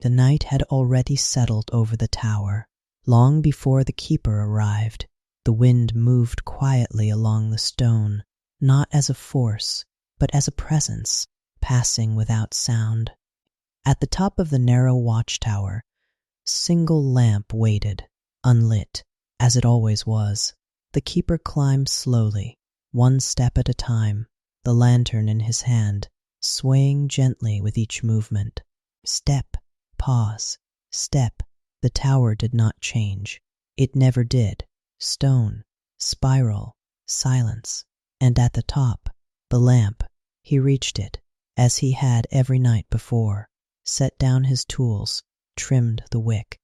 The night had already settled over the tower. Long before the keeper arrived, the wind moved quietly along the stone, not as a force, but as a presence, passing without sound. At the top of the narrow watchtower, a single lamp waited, unlit, as it always was. The keeper climbed slowly, one step at a time, the lantern in his hand, swaying gently with each movement. Step, pause, step. The tower did not change. It never did. Stone, spiral, silence. And at the top, the lamp. He reached it, as he had every night before, set down his tools, trimmed the wick,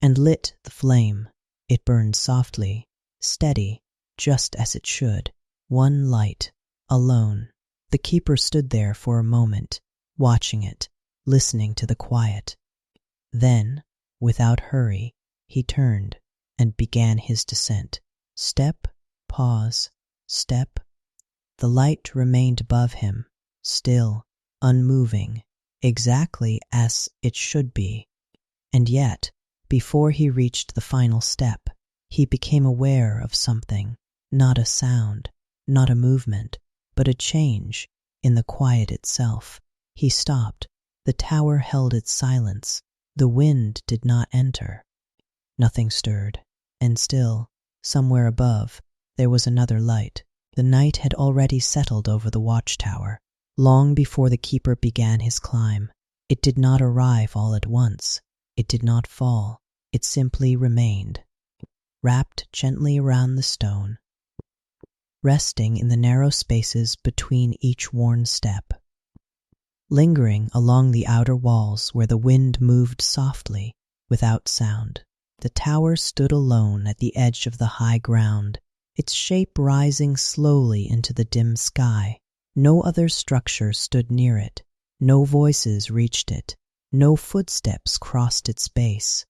and lit the flame. It burned softly, steady, just as it should. One light, alone. The keeper stood there for a moment, watching it, listening to the quiet. Then, without hurry, he turned and began his descent. Step, pause, step. The light remained above him, still, unmoving, exactly as it should be. And yet, before he reached the final step, he became aware of something, not a sound, not a movement, but a change in the quiet itself. He stopped. The tower held its silence. The wind did not enter. Nothing stirred, and still, somewhere above, there was another light. The night had already settled over the watchtower, long before the keeper began his climb. It did not arrive all at once. It did not fall. It simply remained, wrapped gently around the stone, resting in the narrow spaces between each worn step, lingering along the outer walls where the wind moved softly, without sound. The tower stood alone at the edge of the high ground, its shape rising slowly into the dim sky. No other structure stood near it. No voices reached it. No footsteps crossed its base.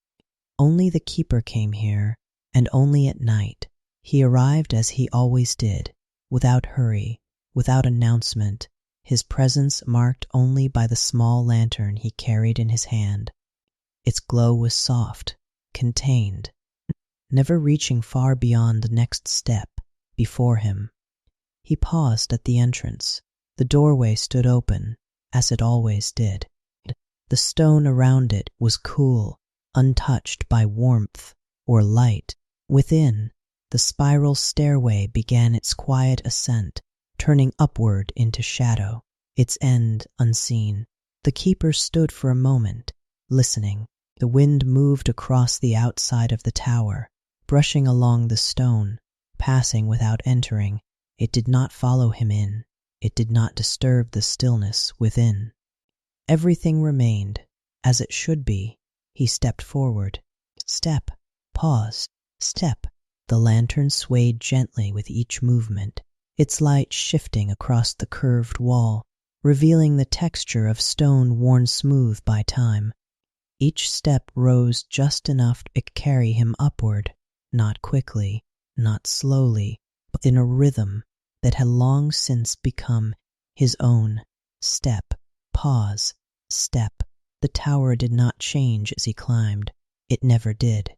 Only the keeper came here, and only at night. He arrived as he always did, without hurry, without announcement, his presence marked only by the small lantern he carried in his hand. Its glow was soft, contained, never reaching far beyond the next step before him. He paused at the entrance. The doorway stood open, as it always did. The stone around it was cool, untouched by warmth or light. Within, the spiral stairway began its quiet ascent, turning upward into shadow, its end unseen. The keeper stood for a moment, listening. The wind moved across the outside of the tower, brushing along the stone, passing without entering. It did not follow him in. It did not disturb the stillness within. Everything remained as it should be. He stepped forward. Step, pause, step. The lantern swayed gently with each movement, its light shifting across the curved wall, revealing the texture of stone worn smooth by time. Each step rose just enough to carry him upward, not quickly, not slowly, but in a rhythm that had long since become his own. Step, pause, step. The tower did not change as he climbed. It never did.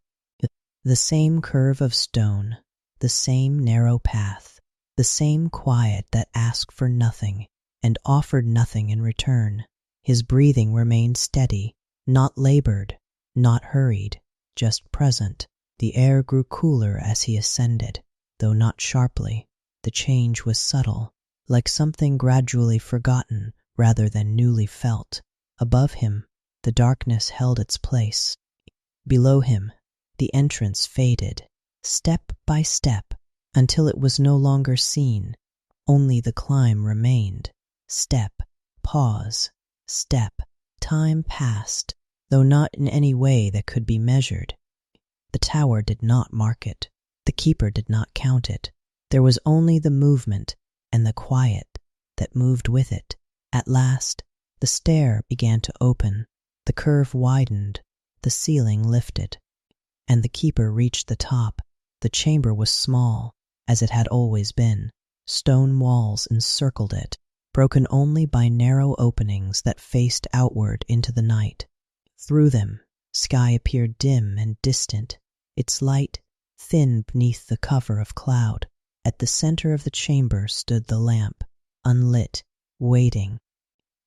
The same curve of stone, the same narrow path, the same quiet that asked for nothing and offered nothing in return. His breathing remained steady, not labored, not hurried, just present. The air grew cooler as he ascended, though not sharply. The change was subtle, like something gradually forgotten rather than newly felt. Above him, the darkness held its place. Below him, the entrance faded, step by step, until it was no longer seen. Only the climb remained. Step, pause, step. Time passed, though not in any way that could be measured. The tower did not mark it. The keeper did not count it. There was only the movement and the quiet that moved with it. At last, the stair began to open. The curve widened. The ceiling lifted. And the keeper reached the top. The chamber was small, as it had always been. Stone walls encircled it, broken only by narrow openings that faced outward into the night. Through them, sky appeared dim and distant, its light thin beneath the cover of cloud. At the center of the chamber stood the lamp, unlit, waiting.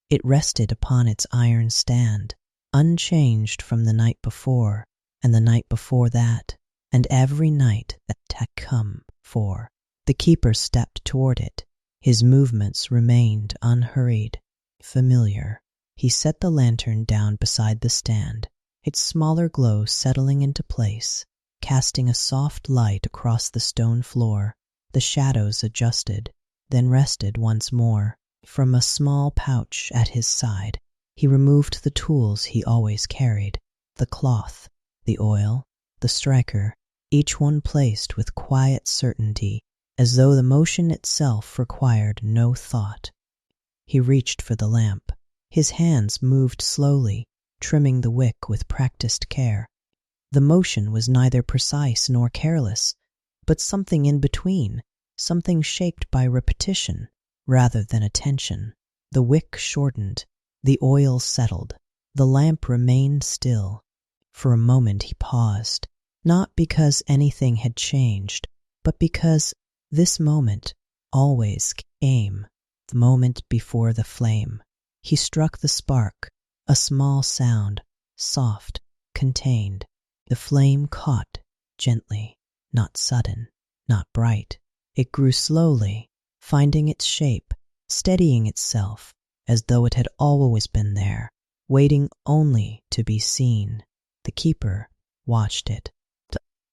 It rested upon its iron stand, unchanged from the night before, and the night before that, and every night that had come before. The keeper stepped toward it. His movements remained unhurried, familiar. He set the lantern down beside the stand, its smaller glow settling into place, casting a soft light across the stone floor. The shadows adjusted, then rested once more. From a small pouch at his side, he removed the tools he always carried, the cloth, the oil, the striker, each one placed with quiet certainty, as though the motion itself required no thought. He reached for the lamp. His hands moved slowly, trimming the wick with practiced care. The motion was neither precise nor careless, but something in between, something shaped by repetition rather than attention. The wick shortened, the oil settled, the lamp remained still. For a moment he paused, not because anything had changed, but because this moment always came, the moment before the flame. He struck the spark, a small sound, soft, contained. The flame caught gently, not sudden, not bright. It grew slowly, finding its shape, steadying itself, as though it had always been there, waiting only to be seen. The keeper watched it.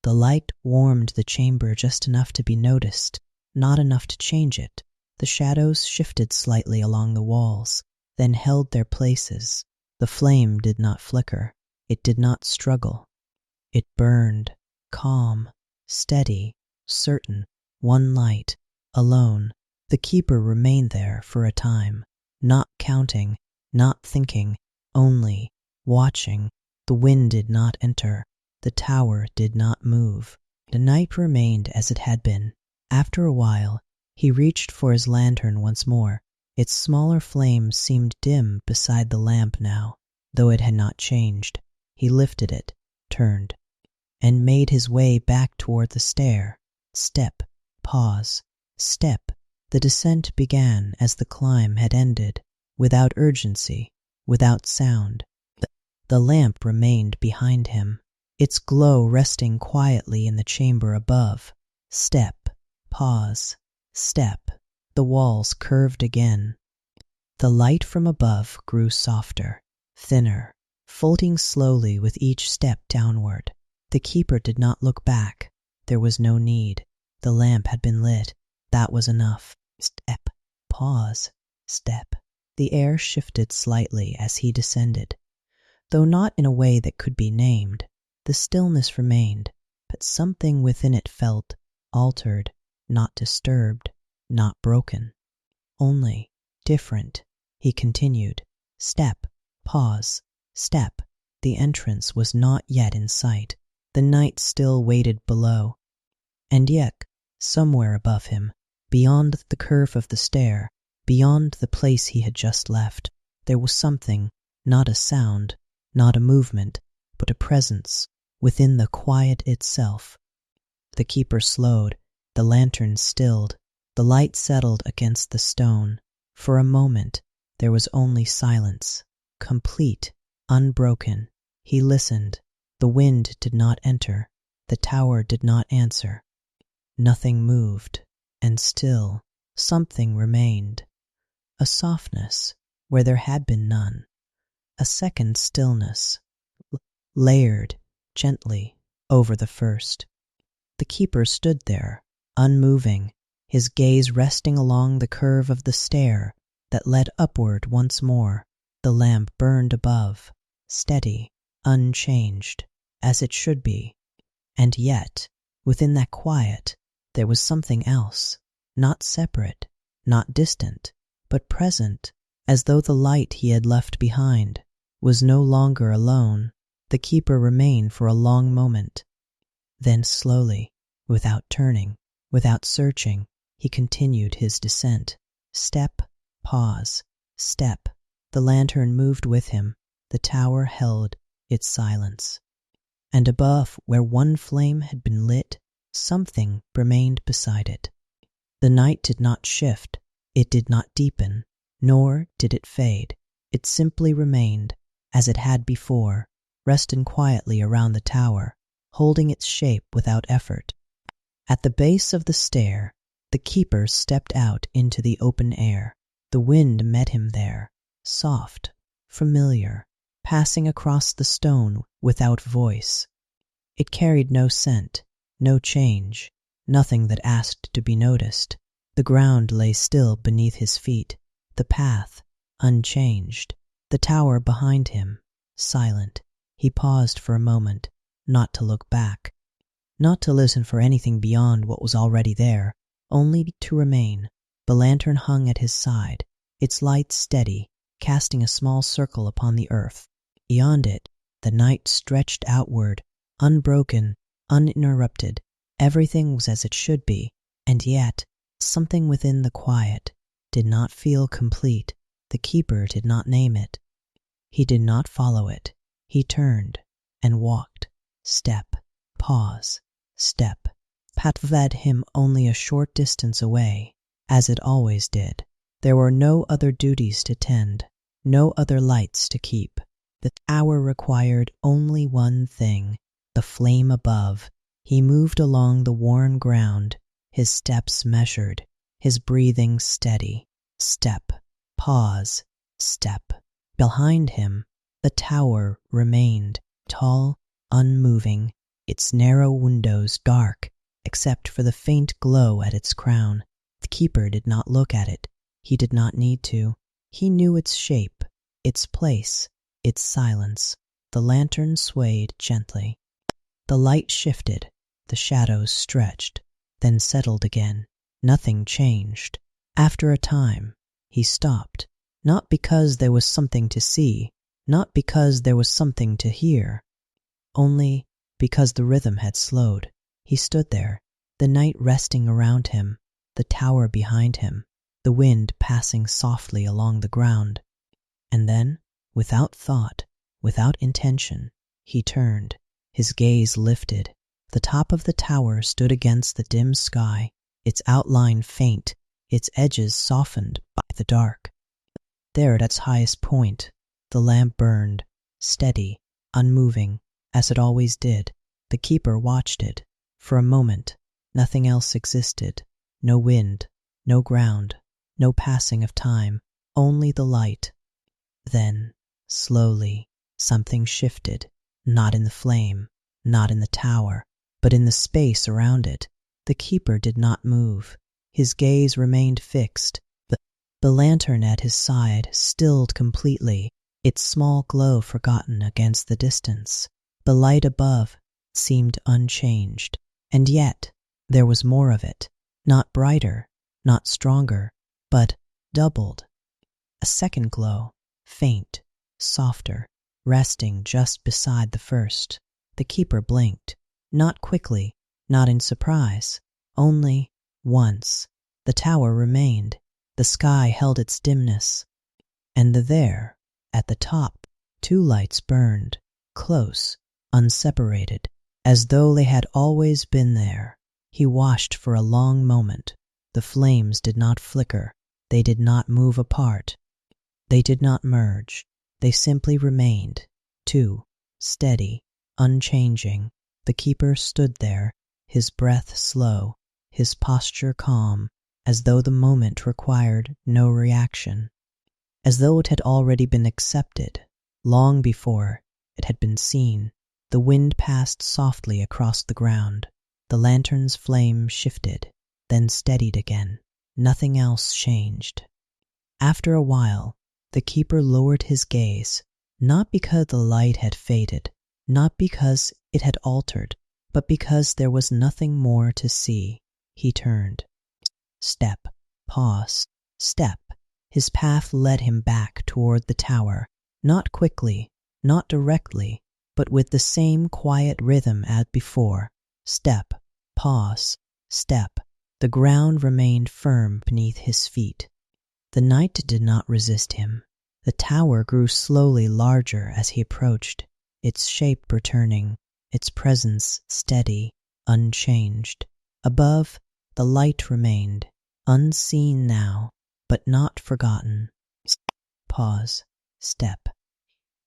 The light warmed the chamber just enough to be noticed, not enough to change it. The shadows shifted slightly along the walls, then held their places. The flame did not flicker. It did not struggle. It burned, calm, steady, certain, one light, alone. The keeper remained there for a time, not counting, not thinking, only watching. The wind did not enter. The tower did not move. The night remained as it had been. After a while, he reached for his lantern once more. Its smaller flame seemed dim beside the lamp now, though it had not changed. He lifted it, turned, and made his way back toward the stair. Step, pause, step. The descent began as the climb had ended, without urgency, without sound. The lamp remained behind him, its glow resting quietly in the chamber above. Step, pause, step. The walls curved again. The light from above grew softer, thinner, folding slowly with each step downward. The keeper did not look back. There was no need. The lamp had been lit. That was enough. Step, pause, step. The air shifted slightly as he descended, though not in a way that could be named. The stillness remained, but something within it felt altered, not disturbed, not broken, only different. He continued. Step, pause, step. The entrance was not yet in sight. The night still waited below. And yet, somewhere above him, beyond the curve of the stair, beyond the place he had just left, there was something, not a sound, not a movement, but a presence within the quiet itself. The keeper slowed, the lantern stilled, the light settled against the stone. For a moment, there was only silence, complete, unbroken. He listened. The wind did not enter. The tower did not answer. Nothing moved, and still something remained. A softness where there had been none. A second stillness, layered gently over the first. The keeper stood there, unmoving, his gaze resting along the curve of the stair that led upward once more. The lamp burned above, steady, unchanged, as it should be. And yet, within that quiet, there was something else, not separate, not distant, but present, as though the light he had left behind was no longer alone. The keeper remained for a long moment. Then slowly, without turning, without searching, he continued his descent. Step, pause, step. The lantern moved with him. The tower held its silence. And above, where one flame had been lit, something remained beside it. The night did not shift, it did not deepen, nor did it fade. It simply remained, as it had before, resting quietly around the tower, holding its shape without effort. At the base of the stair, the keeper stepped out into the open air. The wind met him there, soft, familiar, passing across the stone without voice. It carried no scent, no change, nothing that asked to be noticed. The ground lay still beneath his feet, the path unchanged, the tower behind him, silent. He paused for a moment, not to look back, not to listen for anything beyond what was already there, only to remain. The lantern hung at his side, its light steady, casting a small circle upon the earth. Beyond it, the night stretched outward, unbroken, uninterrupted. Everything was as it should be, and yet something within the quiet did not feel complete. The keeper did not name it. He did not follow it. He turned and walked. Step, pause, step. Path led him only a short distance away, as it always did. There were no other duties to tend, no other lights to keep. The tower required only one thing, the flame above. He moved along the worn ground, his steps measured, his breathing steady. Step, pause, step. Behind him, the tower remained, tall, unmoving, its narrow windows dark, except for the faint glow at its crown. The keeper did not look at it. He did not need to. He knew its shape, its place, its silence. The lantern swayed gently. The light shifted, the shadows stretched, then settled again. Nothing changed. After a time, he stopped, not because there was something to see, not because there was something to hear, only because the rhythm had slowed. He stood there, the night resting around him, the tower behind him, the wind passing softly along the ground. And then, without thought, without intention, he turned. His gaze lifted. The top of the tower stood against the dim sky, its outline faint, its edges softened by the dark. There at its highest point, the lamp burned, steady, unmoving, as it always did. The keeper watched it. For a moment, nothing else existed. No wind, no ground, no passing of time, only the light. Then, slowly, something shifted, not in the flame, not in the tower, but in the space around it. The keeper did not move. His gaze remained fixed. The lantern at his side stilled completely, its small glow forgotten against the distance. The light above seemed unchanged, and yet there was more of it, not brighter, not stronger, but doubled. A second glow, faint, softer, resting just beside the first. The keeper blinked, not quickly, not in surprise, only once. The tower remained. The sky held its dimness, and there, at the top, two lights burned, close, unseparated, as though they had always been there. He watched for a long moment. The flames did not flicker. They did not move apart. They did not merge. They simply remained, two, steady, unchanging. The keeper stood there, his breath slow, his posture calm, as though the moment required no reaction, as though it had already been accepted, long before it had been seen. The wind passed softly across the ground. The lantern's flame shifted, then steadied again. Nothing else changed. After a while, the keeper lowered his gaze, not because the light had faded, not because it had altered, but because there was nothing more to see. He turned. Step, pause, step. His path led him back toward the tower, not quickly, not directly, but with the same quiet rhythm as before. Step, pause, step. The ground remained firm beneath his feet. The night did not resist him. The tower grew slowly larger as he approached. its shape returning, its presence steady, unchanged. Above, the light remained, unseen now, but not forgotten. Pause. Step.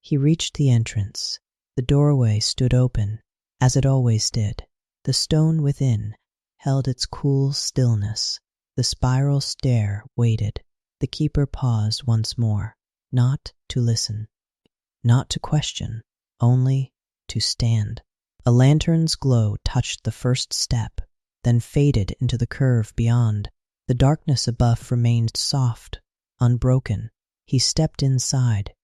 He reached the entrance. The doorway stood open, as it always did. The stone within held its cool stillness. The spiral stair waited. The keeper paused once more, not to listen, not to question, only to stand. A lantern's glow touched the first step, then faded into the curve beyond. The darkness above remained soft, unbroken. He stepped inside.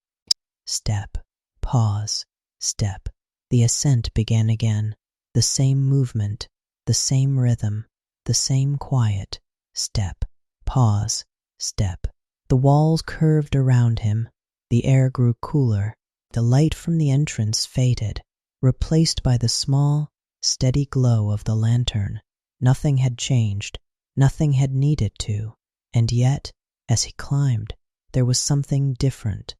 Step. Pause. Step. The ascent began again. The same movement, the same rhythm, the same quiet. Step. Pause. Step. The walls curved around him. The air grew cooler. The light from the entrance faded, replaced by the small, steady glow of the lantern. Nothing had changed. Nothing had needed to. And yet, as he climbed, there was something different.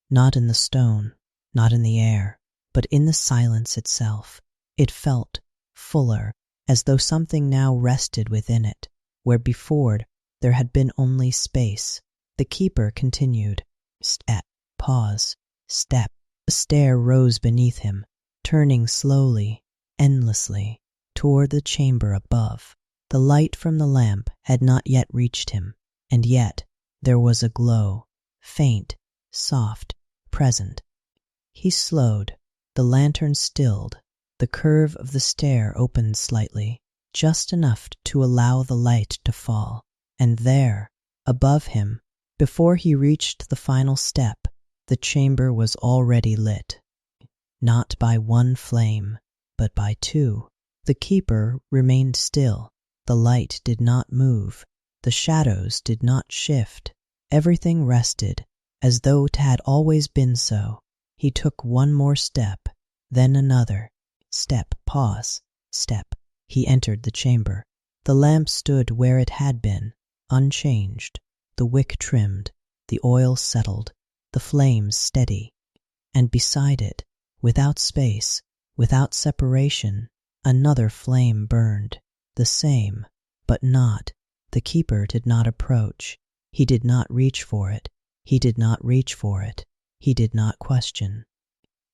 Not in the stone, not in the air, but in the silence itself. It felt fuller, as though something now rested within it, where before there had been only space. The keeper continued. Step. Pause. Step. The stair rose beneath him, turning slowly, endlessly, toward the chamber above. The light from the lamp had not yet reached him, and yet there was a glow, faint, soft, present. He slowed. The lantern stilled. The curve of the stair opened slightly, just enough to allow the light to fall. And there, above him, before he reached the final step, the chamber was already lit. Not by one flame, but by two. The keeper remained still. The light did not move. The shadows did not shift. Everything rested, as though it had always been so. He took one more step, then another. Step. Pause. Step. He entered the chamber. The lamp stood where it had been, unchanged. The wick trimmed, the oil settled, the flames steady. And beside it, without space, without separation, another flame burned. The same, but not. The keeper did not approach. He did not reach for it. He did not reach for it. He did not question.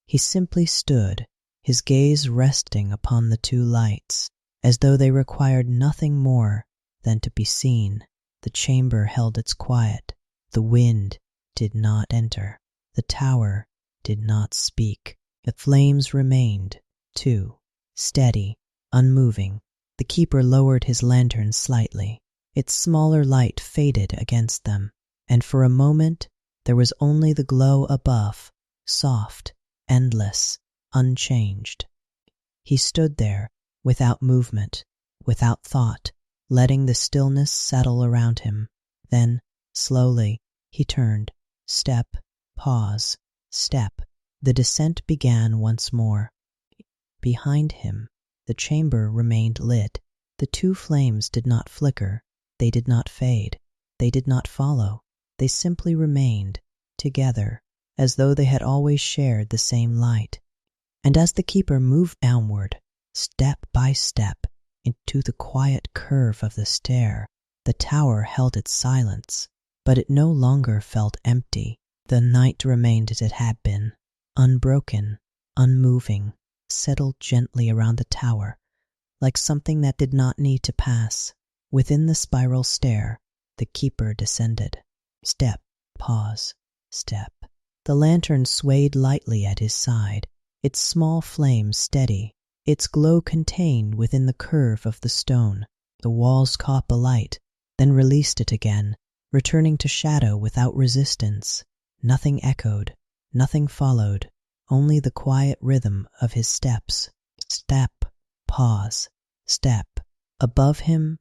He simply stood, his gaze resting upon the two lights, as though they required nothing more than to be seen. The chamber held its quiet. The wind did not enter. The tower did not speak. The flames remained, too, steady, unmoving. The keeper lowered his lantern slightly. Its smaller light faded against them, and for a moment there was only the glow above, soft, endless, unchanged. He stood there, without movement, without thought, letting the stillness settle around him. Then, slowly, he turned. Step. Pause. Step. The descent began once more. Behind him, the chamber remained lit. The two flames did not flicker. They did not fade. They did not follow. They simply remained, together, as though they had always shared the same light. And as the keeper moved downward, step by step, into the quiet curve of the stair, the tower held its silence, but it no longer felt empty. The night remained as it had been, unbroken, unmoving, settled gently around the tower, like something that did not need to pass. Within the spiral stair, the keeper descended. Step. Pause. Step. The lantern swayed lightly at his side, its small flame steady, its glow contained within the curve of the stone. The walls caught the light, then released it again, returning to shadow without resistance. Nothing echoed, nothing followed, only the quiet rhythm of his steps. Step. Pause. Step. Above him,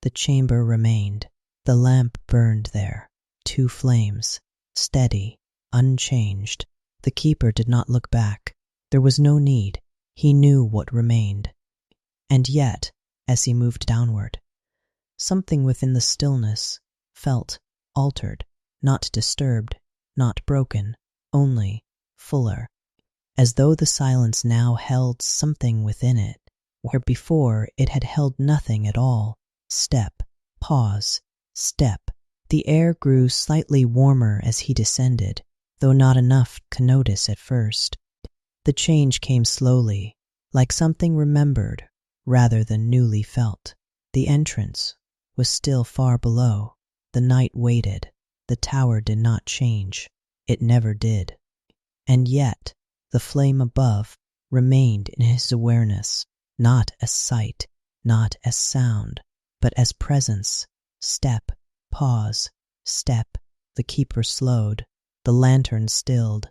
the chamber remained. The lamp burned there, two flames, steady, unchanged. The keeper did not look back. There was no need. He knew what remained. And yet, as he moved downward, something within the stillness felt altered, not disturbed, not broken, only fuller. as though the silence now held something within it, where before it had held nothing at all. Step, pause, step. The air grew slightly warmer as he descended, though not enough to notice at first. The change came slowly, like something remembered rather than newly felt. The entrance was still far below. The night waited. The tower did not change. It never did. And yet, the flame above remained in his awareness, not as sight, not as sound, but as presence. Step, pause, step. The keeper slowed. The lantern stilled.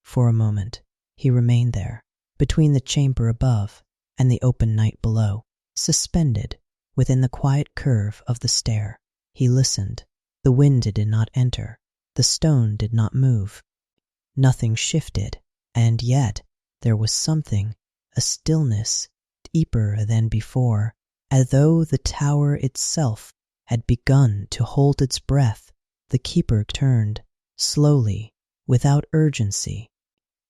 For a moment, he remained there, between the chamber above and the open night below, suspended within the quiet curve of the stair. He listened. The wind did not enter. The stone did not move. Nothing shifted, and yet there was something, a stillness deeper than before, as though the tower itself had begun to hold its breath. The keeper turned, slowly, without urgency.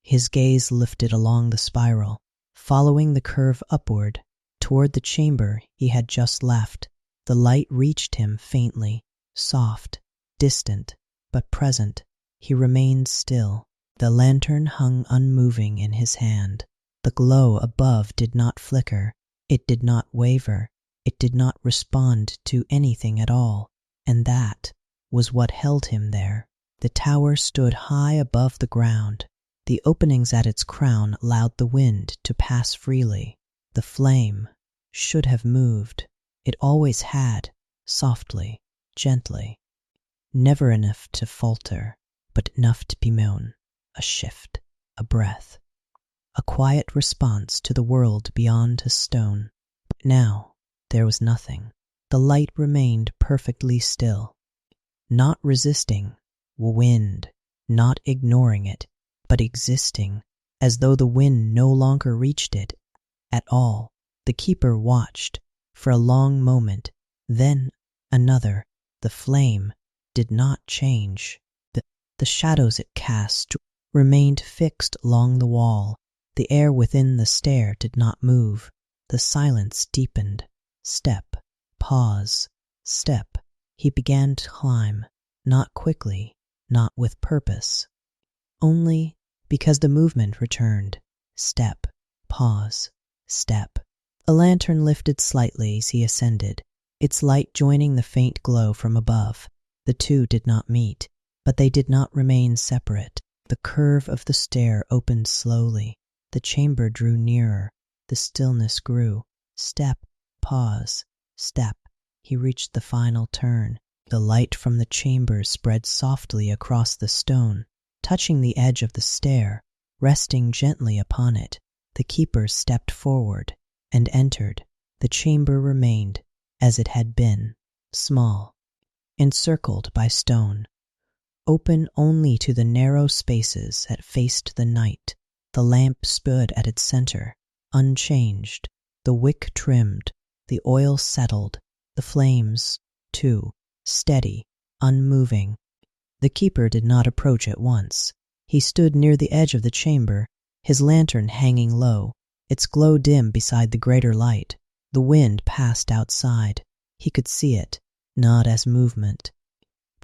His gaze lifted along the spiral, following the curve upward, toward the chamber he had just left. The light reached him faintly, soft, distant, but present. He remained still. The lantern hung unmoving in his hand. The glow above did not flicker. It did not waver. It did not respond to anything at all. And that was what held him there. The tower stood high above the ground. The openings at its crown allowed the wind to pass freely. The flame should have moved. It always had, softly, gently. Never enough to falter, but enough to bemoan. A shift, a breath, a quiet response to the world beyond a stone. But now there was nothing. The light remained perfectly still, not resisting wind, not ignoring it, but existing, as though the wind no longer reached it at all. The keeper watched for a long moment, then another. The flame did not change. The shadows it cast remained fixed along the wall. The air within the stair did not move. The silence deepened. Step, pause, step. He began to climb, not quickly, not with purpose, only because the movement returned. Step, pause, step. A lantern lifted slightly as he ascended, its light joining the faint glow from above. The two did not meet, but they did not remain separate. The curve of the stair opened slowly. The chamber drew nearer. The stillness grew. Step, pause, step. He reached the final turn. The light from the chamber spread softly across the stone, touching the edge of the stair, resting gently upon it. The keeper stepped forward and entered. The chamber remained as it had been, small, encircled by stone, open only to the narrow spaces that faced the night. The lamp stood at its center, unchanged, the wick trimmed, the oil settled, the flames, too, steady, unmoving. The keeper did not approach at once. He stood near the edge of the chamber, his lantern hanging low, its glow dim beside the greater light. The wind passed outside. He could see it, not as movement,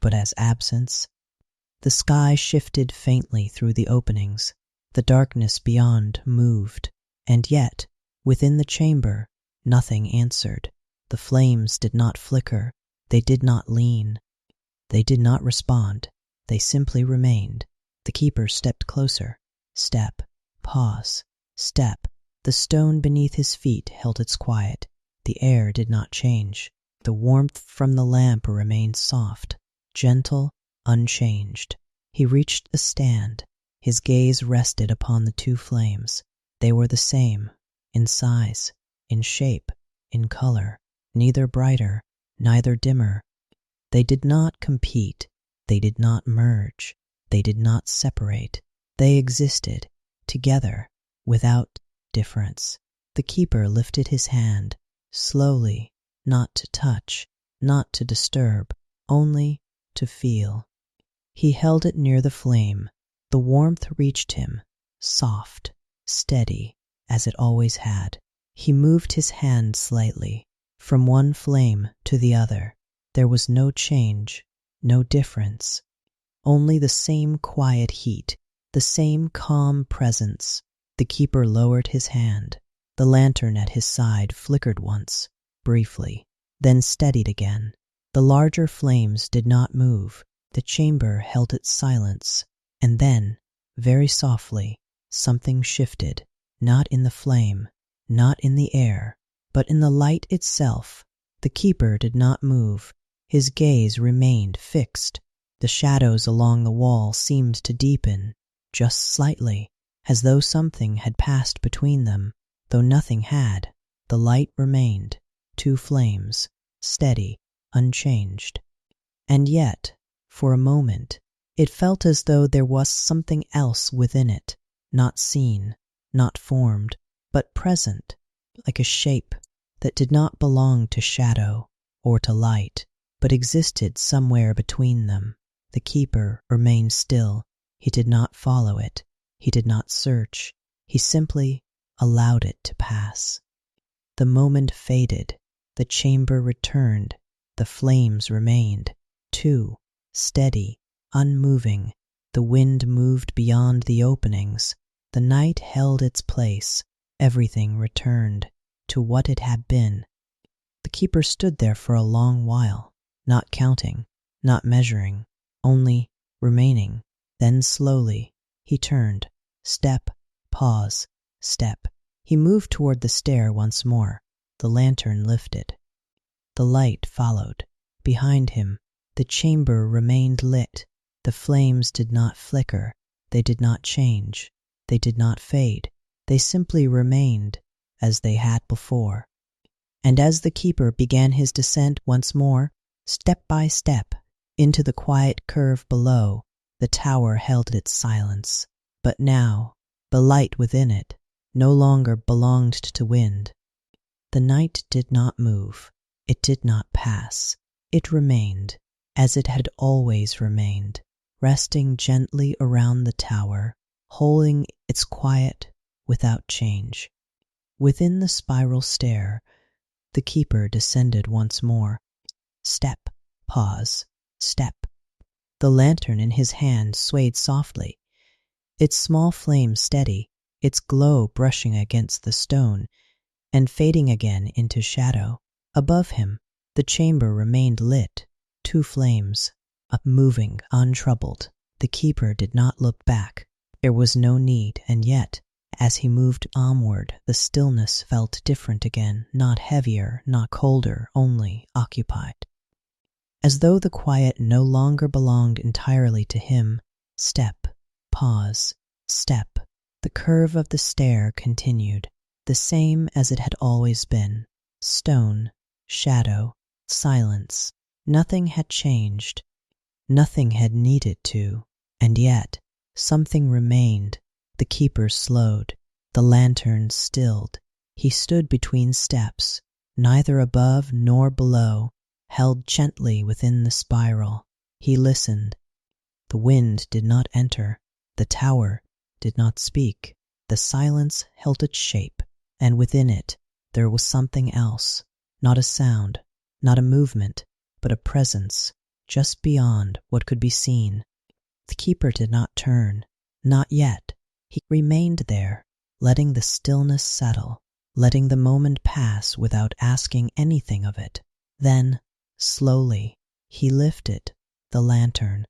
but as absence. The sky shifted faintly through the openings. The darkness beyond moved, and yet, within the chamber, nothing answered. The flames did not flicker. They did not lean. They did not respond. They simply remained. The keeper stepped closer. Step, pause, step. The stone beneath his feet held its quiet. The air did not change. The warmth from the lamp remained soft, gentle, unchanged. He reached the stand. His gaze rested upon the two flames. They were the same, in size, in shape, in color, neither brighter, neither dimmer. They did not compete. They did not merge. They did not separate. They existed, together, without difference. The keeper lifted his hand, slowly, not to touch, not to disturb, only to feel. He held it near the flame. The warmth reached him, soft, steady, as it always had. He moved his hand slightly, from one flame to the other. There was no change, no difference, only the same quiet heat, the same calm presence. The keeper lowered his hand. The lantern at his side flickered once, briefly, then steadied again. The larger flames did not move. The chamber held its silence. And then, very softly, something shifted, not in the flame, not in the air, but in the light itself. The keeper did not move. His gaze remained fixed. The shadows along the wall seemed to deepen, just slightly, as though something had passed between them, though nothing had. The light remained, two flames, steady, unchanged. And yet, for a moment, it felt as though there was something else within it, not seen, not formed, but present, like a shape that did not belong to shadow or to light, but existed somewhere between them. The keeper remained still. He did not follow it. He did not search. He simply allowed it to pass. The moment faded. The chamber returned. The flames remained, too, steady, unmoving. The wind moved beyond the openings. The night held its place. Everything returned to what it had been. The keeper stood there for a long while, not counting, not measuring, only remaining. Then slowly he turned. Step, pause, step. He moved toward the stair once more. The lantern lifted. The light followed. Behind him, the chamber remained lit. The flames did not flicker. They did not change. They did not fade. They simply remained as they had before. And as the keeper began his descent once more, step by step, into the quiet curve below, the tower held its silence. But now, the light within it no longer belonged to wind. The night did not move. It did not pass. It remained, as it had always remained, resting gently around the tower, holding its quiet without change. Within the spiral stair, the keeper descended once more. Step, pause, step. The lantern in his hand swayed softly, its small flame steady, its glow brushing against the stone and fading again into shadow. Above him, the chamber remained lit, two flames, moving untroubled. The keeper did not look back. There was no need, and yet, as he moved onward, the stillness felt different again, not heavier, not colder, only occupied. As though the quiet no longer belonged entirely to him. Step, pause, step. The curve of the stair continued, the same as it had always been. Stone, shadow, silence. Nothing had changed. Nothing had needed to. And yet, something remained. The keeper slowed. The lantern stilled. He stood between steps, neither above nor below, held gently within the spiral. He listened. The wind did not enter. The tower did not speak. The silence held its shape, and within it there was something else. Not a sound, not a movement, but a presence, just beyond what could be seen. The keeper did not turn. Not yet. He remained there, letting the stillness settle, letting the moment pass without asking anything of it. Then, slowly, he lifted the lantern.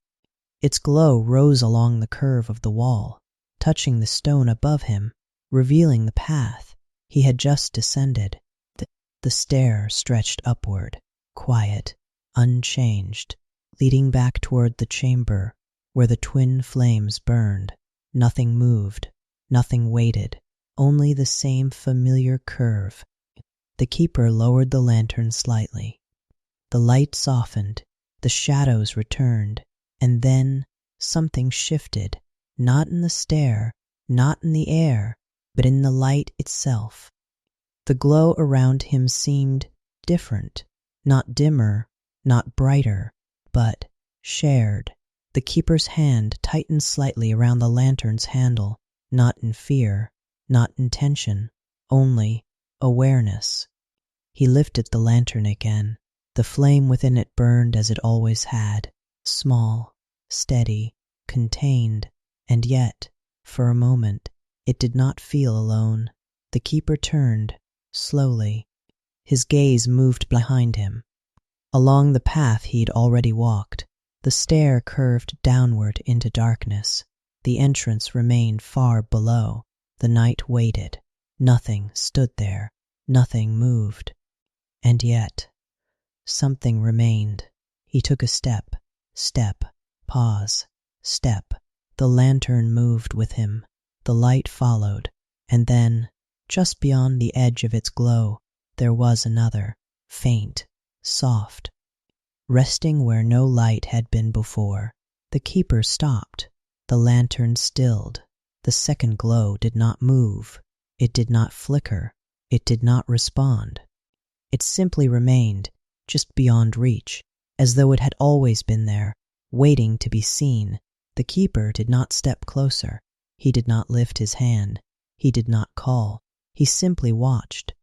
Its glow rose along the curve of the wall, touching the stone above him, revealing the path he had just descended. The stair stretched upward, quiet, unchanged, leading back toward the chamber where the twin flames burned. Nothing moved, nothing waited, only the same familiar curve. The keeper lowered the lantern slightly. The light softened, the shadows returned, and then something shifted, not in the stair, not in the air, but in the light itself. The glow around him seemed different, not dimmer, not brighter, but shared. The keeper's hand tightened slightly around the lantern's handle. not in fear, not in tension, only awareness. He lifted the lantern again. The flame within it burned as it always had, small, steady, contained, and yet, for a moment, it did not feel alone. The keeper turned, slowly. His gaze moved behind him. Along the path he'd already walked, the stair curved downward into darkness. The entrance remained far below. The night waited. Nothing stood there. Nothing moved. And yet, something remained. He took a step, pause, step. The lantern moved with him. The light followed, and then, just beyond the edge of its glow, there was another, faint, soft. Resting where no light had been before, the keeper stopped. The lantern stilled. The second glow did not move. It did not flicker. It did not respond. It simply remained, just beyond reach, as though it had always been there, waiting to be seen. The keeper did not step closer. He did not lift his hand. He did not call. He simply watched.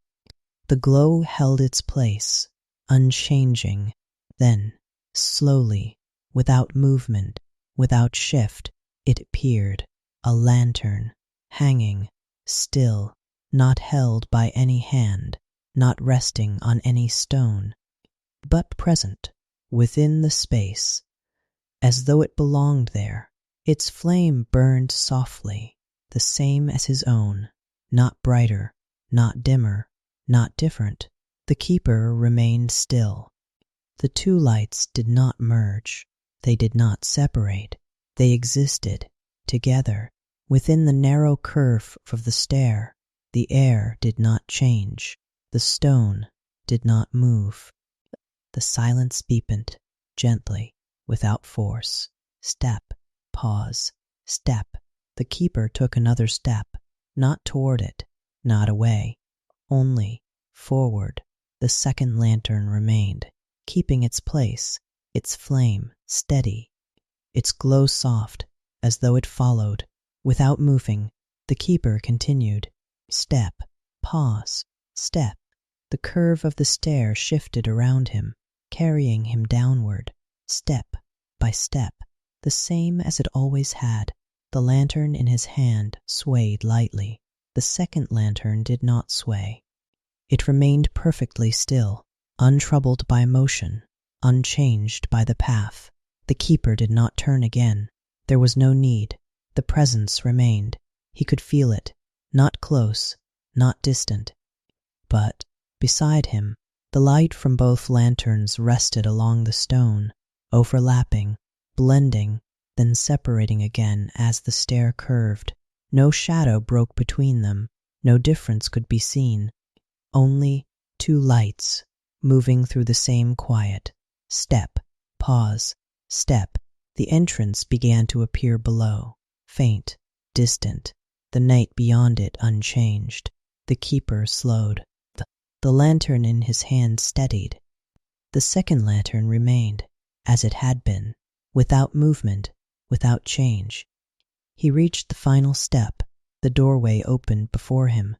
The glow held its place, unchanging. Then, slowly, without movement, without shift, it appeared, a lantern, hanging, still, not held by any hand, not resting on any stone, but present, within the space, as though it belonged there. Its flame burned softly, the same as his own, not brighter, not dimmer, not different. The keeper remained still. The two lights did not merge. They did not separate. They existed, together, within the narrow curve of the stair. The air did not change. The stone did not move. The silence deepened, gently, without force. Step, pause, step. The keeper took another step, not toward it, not away, only forward. The second lantern remained, keeping its place, its flame steady, its glow soft, as though it followed. Without moving, the keeper continued. Step, pause, step. The curve of the stair shifted around him, carrying him downward, step by step, the same as it always had. The lantern in his hand swayed lightly. The second lantern did not sway. It remained perfectly still, untroubled by motion, unchanged by the path. The keeper did not turn again. There was no need. The presence remained. He could feel it, not close, not distant. But, beside him, the light from both lanterns rested along the stone, overlapping, blending, then separating again as the stair curved. No shadow broke between them. No difference could be seen. Only two lights, moving through the same quiet. Step, pause, step. The entrance began to appear below, faint, distant, the night beyond it unchanged. The keeper slowed. The lantern in his hand steadied. The second lantern remained, as it had been, without movement, without change. He reached the final step. The doorway opened before him.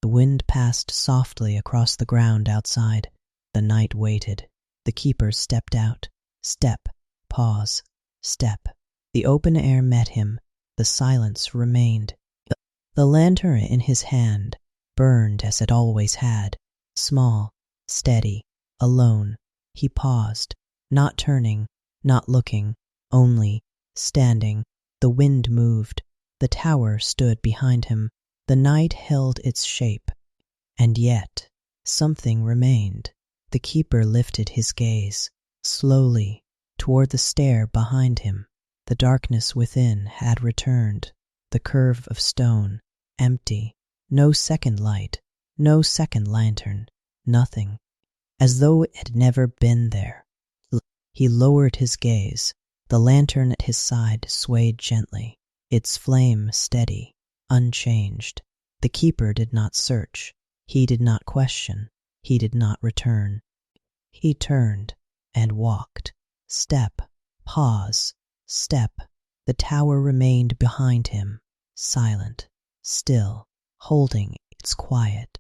The wind passed softly across the ground outside. The night waited. The keeper stepped out. Step, pause, step. The open air met him. The silence remained. The lantern in his hand burned as it always had, small, steady, alone. He paused, not turning, not looking, only standing. The wind moved. The tower stood behind him. The night held its shape. And yet, something remained. The keeper lifted his gaze, slowly, toward the stair behind him. The darkness within had returned. The curve of stone, empty. No second light, no second lantern, nothing. As though it had never been there. He lowered his gaze. The lantern at his side swayed gently, its flame steady, unchanged. The keeper did not search. He did not question. He did not return. He turned and walked. Step, pause, step. The tower remained behind him. silent, still, holding its quiet.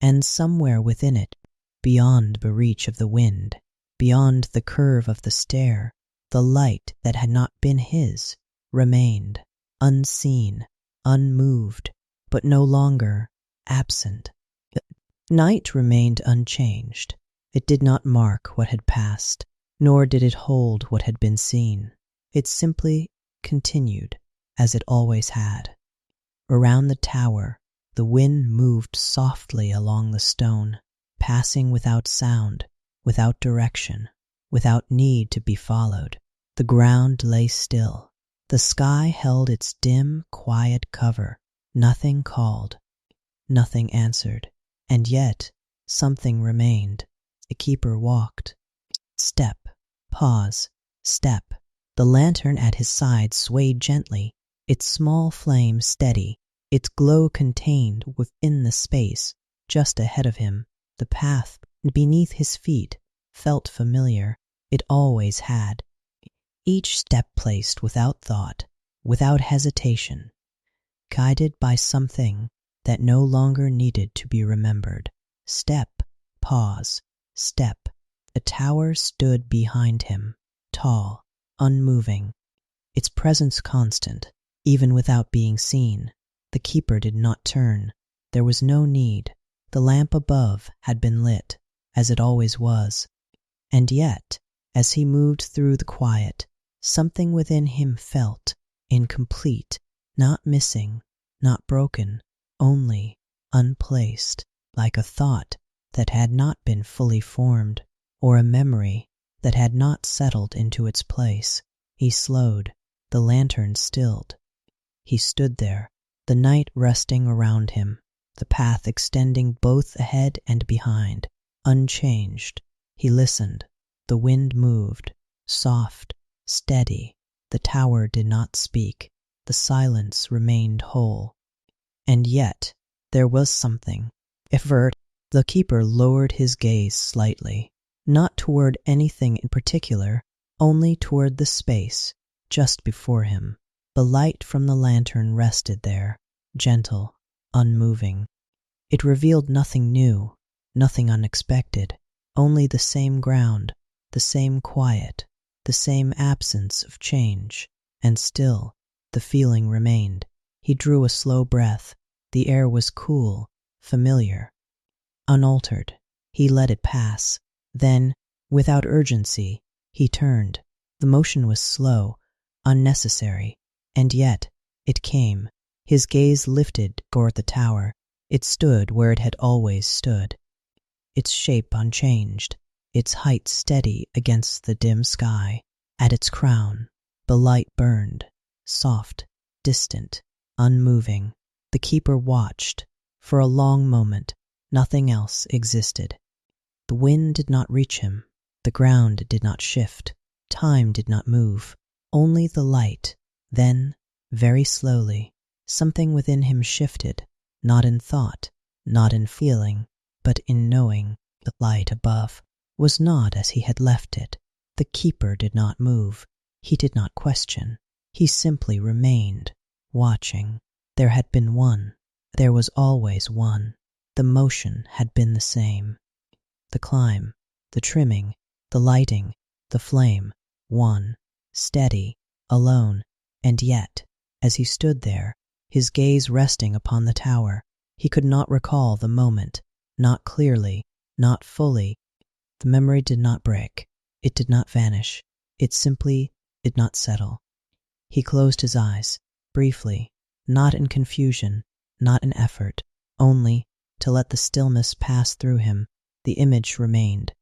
And somewhere within it, beyond the reach of the wind, beyond the curve of the stair, the light that had not been his remained, unseen, unmoved, but no longer absent. Night remained unchanged. It did not mark what had passed, nor did it hold what had been seen. It simply continued as it always had. Around the tower, the wind moved softly along the stone, passing without sound, without direction, without need to be followed. The ground lay still. The sky held its dim, quiet cover. Nothing called, nothing answered, and yet something remained. The keeper walked. Step, pause, step. The lantern at his side swayed gently, its small flame steady, its glow contained within the space just ahead of him. The path beneath his feet felt familiar. It always had. Each step placed without thought, without hesitation, guided by something that no longer needed to be remembered. Step, pause, step. The tower stood behind him, tall, unmoving, its presence constant, even without being seen. The keeper did not turn. There was no need. The lamp above had been lit, as it always was. And yet, as he moved through the quiet, something within him felt incomplete, not missing, not broken, only unplaced, like a thought that had not been fully formed, or a memory that had not settled into its place. He slowed. The lantern stilled. He stood there, the night resting around him, the path extending both ahead and behind, unchanged. He listened. The wind moved, soft, steady. The tower did not speak. The silence remained whole. And yet there was something. The keeper lowered his gaze slightly, not toward anything in particular, only toward the space just before him. The light from the lantern rested there, gentle, unmoving. It revealed nothing new, nothing unexpected, only the same ground, the same quiet, the same absence of change. And still, the feeling remained. He drew a slow breath. The air was cool, familiar, unaltered. He let it pass. Then, without urgency, he turned. The motion was slow, unnecessary, and yet it came. His gaze lifted toward the tower. It stood where it had always stood, its shape unchanged, its height steady against the dim sky. At its crown, the light burned, soft, distant, unmoving. The keeper watched. For a long moment, nothing else existed. The wind did not reach him. The ground did not shift. Time did not move. Only the light. Then, very slowly, something within him shifted, not in thought, not in feeling, but in knowing. The light above was not as he had left it. The keeper did not move. He did not question. He simply remained, watching. There had been one. There was always one. The motion had been the same. The climb, the trimming, the lighting, the flame, one, steady, alone. And yet, as he stood there, his gaze resting upon the tower, he could not recall the moment, not clearly, not fully. The memory did not break. It did not vanish. It simply did not settle. He closed his eyes, briefly, not in confusion, not in effort, only to let the stillness pass through him. The image remained.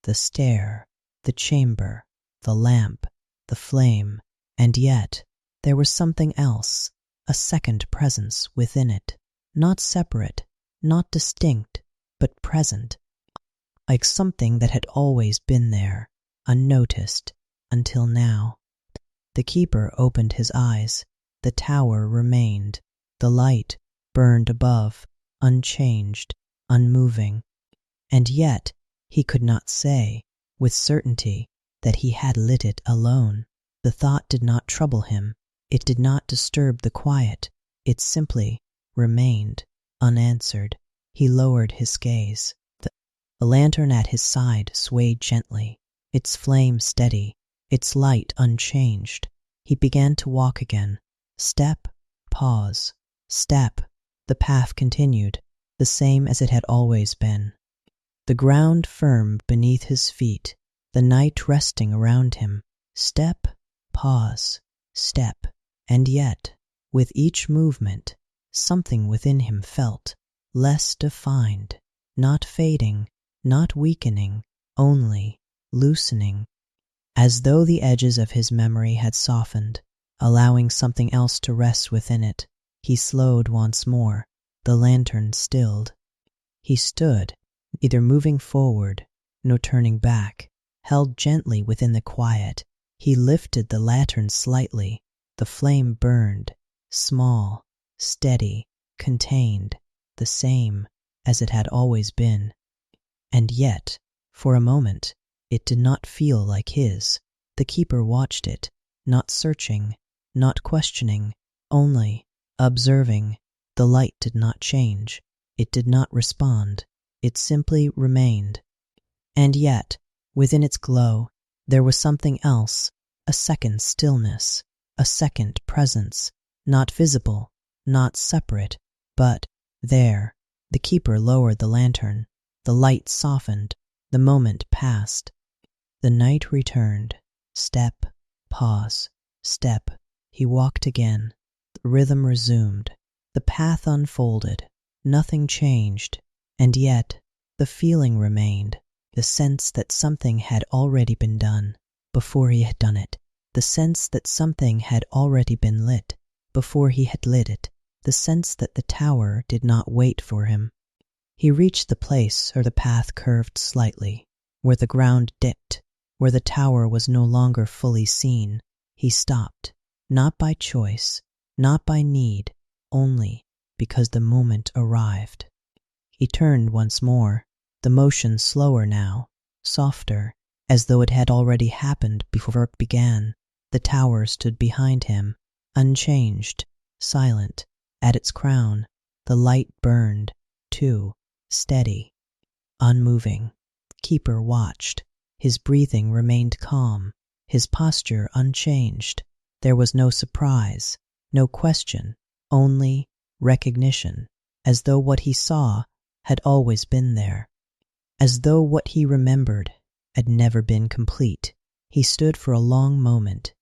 The stair, the chamber, the lamp, the flame, and yet there was something else, a second presence within it, not separate, not distinct, but present, like something that had always been there, unnoticed, until now. The keeper opened his eyes. The tower remained. The light burned above, unchanged, unmoving. And yet he could not say, with certainty, that he had lit it alone. The thought did not trouble him. It did not disturb the quiet. It simply remained unanswered. He lowered his gaze. The lantern at his side swayed gently, its flame steady, its light unchanged. He began to walk again. Step, pause, step. The path continued, the same as it had always been. The ground firm beneath his feet, the night resting around him. Step, pause, step. And yet, with each movement, something within him felt less defined, not fading, not weakening, only loosening, as though the edges of his memory had softened, allowing something else to rest within it. He slowed once more. The lantern stilled. He stood, neither moving forward nor turning back, held gently within the quiet. He lifted the lantern slightly. The flame burned, small, steady, contained, the same as it had always been. And yet, for a moment, it did not feel like his. The keeper watched it, not searching, not questioning, only observing. The light did not change. It did not respond. It simply remained. And yet, within its glow, there was something else, a second stillness, a second presence, not visible, not separate, but there. The keeper lowered the lantern. The light softened. The moment passed. The night returned. Step, pause, step. He walked again. The rhythm resumed. The path unfolded. Nothing changed. And yet, the feeling remained. The sense that something had already been done before he had done it. The sense that something had already been lit before he had lit it. The sense that the tower did not wait for him. He reached the place where the path curved slightly, where the ground dipped, where the tower was no longer fully seen. He stopped, not by choice, not by need, only because the moment arrived. He turned once more, the motion slower now, softer, as though it had already happened before it began. The tower stood behind him, unchanged, silent. At its crown, the light burned, too, steady, unmoving. The keeper watched. His breathing remained calm, his posture unchanged. There was no surprise, no question, only recognition, as though what he saw had always been there, as though what he remembered had never been complete. He stood for a long moment.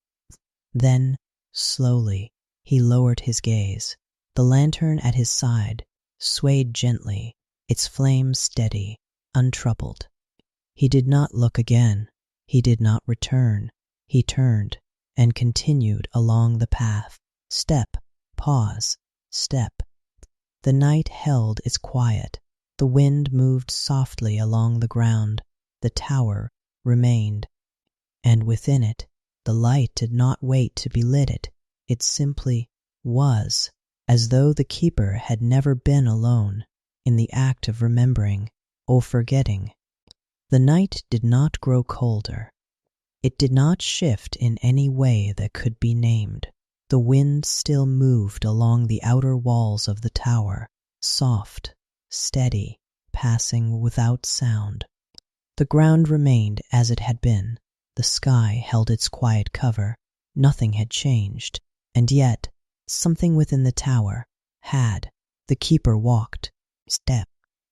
Then, slowly, he lowered his gaze. The lantern at his side swayed gently, its flame steady, untroubled. He did not look again. He did not return. He turned and continued along the path. Step, pause, step. The night held its quiet. The wind moved softly along the ground. The tower remained. And within it, the light did not wait to be lit. It simply was, as though the keeper had never been alone in the act of remembering or forgetting. The night did not grow colder. It did not shift in any way that could be named. The wind still moved along the outer walls of the tower, soft, steady, passing without sound. The ground remained as it had been. The sky held its quiet cover. Nothing had changed. And yet, something within the tower had. The keeper walked. Step,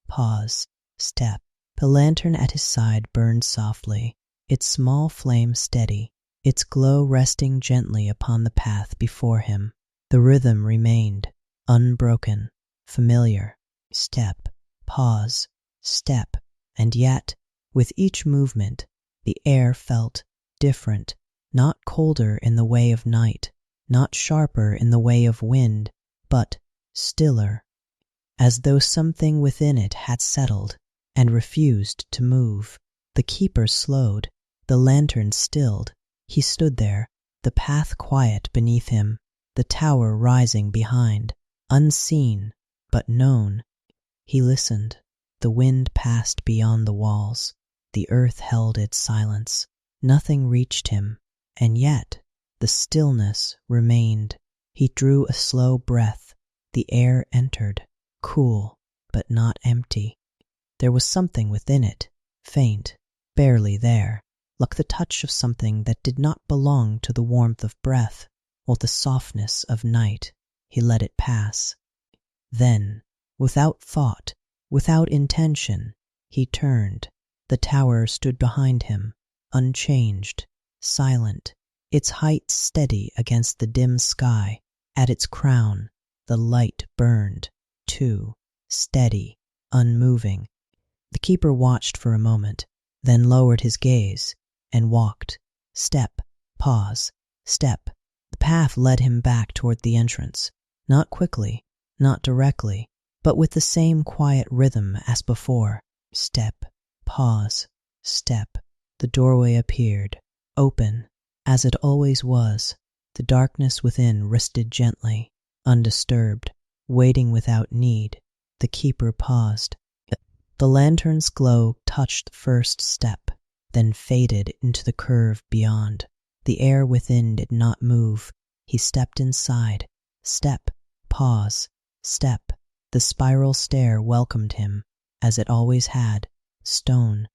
pause, step. The lantern at his side burned softly, its small flame steady, its glow resting gently upon the path before him. The rhythm remained, unbroken, familiar. Step, pause, step. And yet, with each movement, the air felt different, not colder in the way of night, not sharper in the way of wind, but stiller, as though something within it had settled and refused to move. The keeper slowed. The lantern stilled. He stood there, the path quiet beneath him, the tower rising behind, unseen but known. He listened. The wind passed beyond the walls. The earth held its silence. Nothing reached him. And yet, The stillness remained. He drew a slow breath. The air entered, cool, but not empty. There was something within it, faint, barely there, like the touch of something that did not belong to the warmth of breath or the softness of night. He let it pass. Then, without thought, without intention, he turned. The tower stood behind him, unchanged, silent, its height steady against the dim sky. At its crown, the light burned, too, steady, unmoving. The keeper watched for a moment, then lowered his gaze and walked. Step, pause, step. The path led him back toward the entrance, not quickly, not directly, but with the same quiet rhythm as before. Step, pause, step. The doorway appeared, open, as it always was. The darkness within rested gently, undisturbed, waiting without need. The keeper paused. The lantern's glow touched the first step, then faded into the curve beyond. The air within did not move. He stepped inside. Step, pause, step. The spiral stair welcomed him, as it always had. Stone,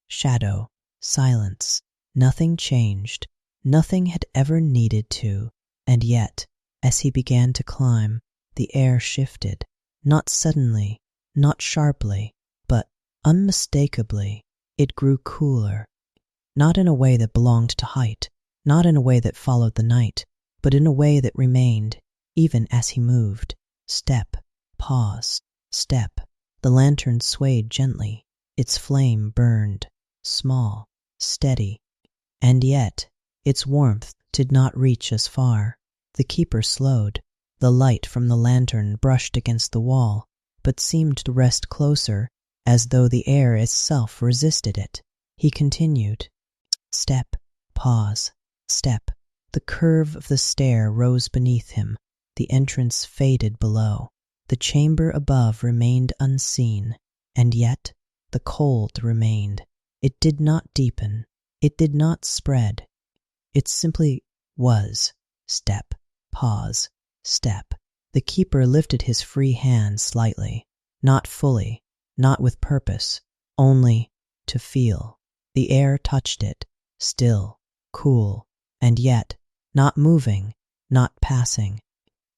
shadow, silence. Nothing changed. Nothing had ever needed to. And yet, as he began to climb, the air shifted. Not suddenly, not sharply, but unmistakably. It grew cooler. Not in a way that belonged to height, not in a way that followed the night, but in a way that remained, even as he moved. Step, pause, step. The lantern swayed gently. Its flame burned, small, steady. And yet, its warmth did not reach as far. The keeper slowed. The light from the lantern brushed against the wall, but seemed to rest closer, as though the air itself resisted it. He continued. Step, pause, step. The curve of the stair rose beneath him. The entrance faded below. The chamber above remained unseen, and yet the cold remained. It did not deepen. It did not spread. It simply was. Step, pause, step. The keeper lifted his free hand slightly, not fully, not with purpose, only to feel. The air touched it, still, cool, and yet not moving, not passing,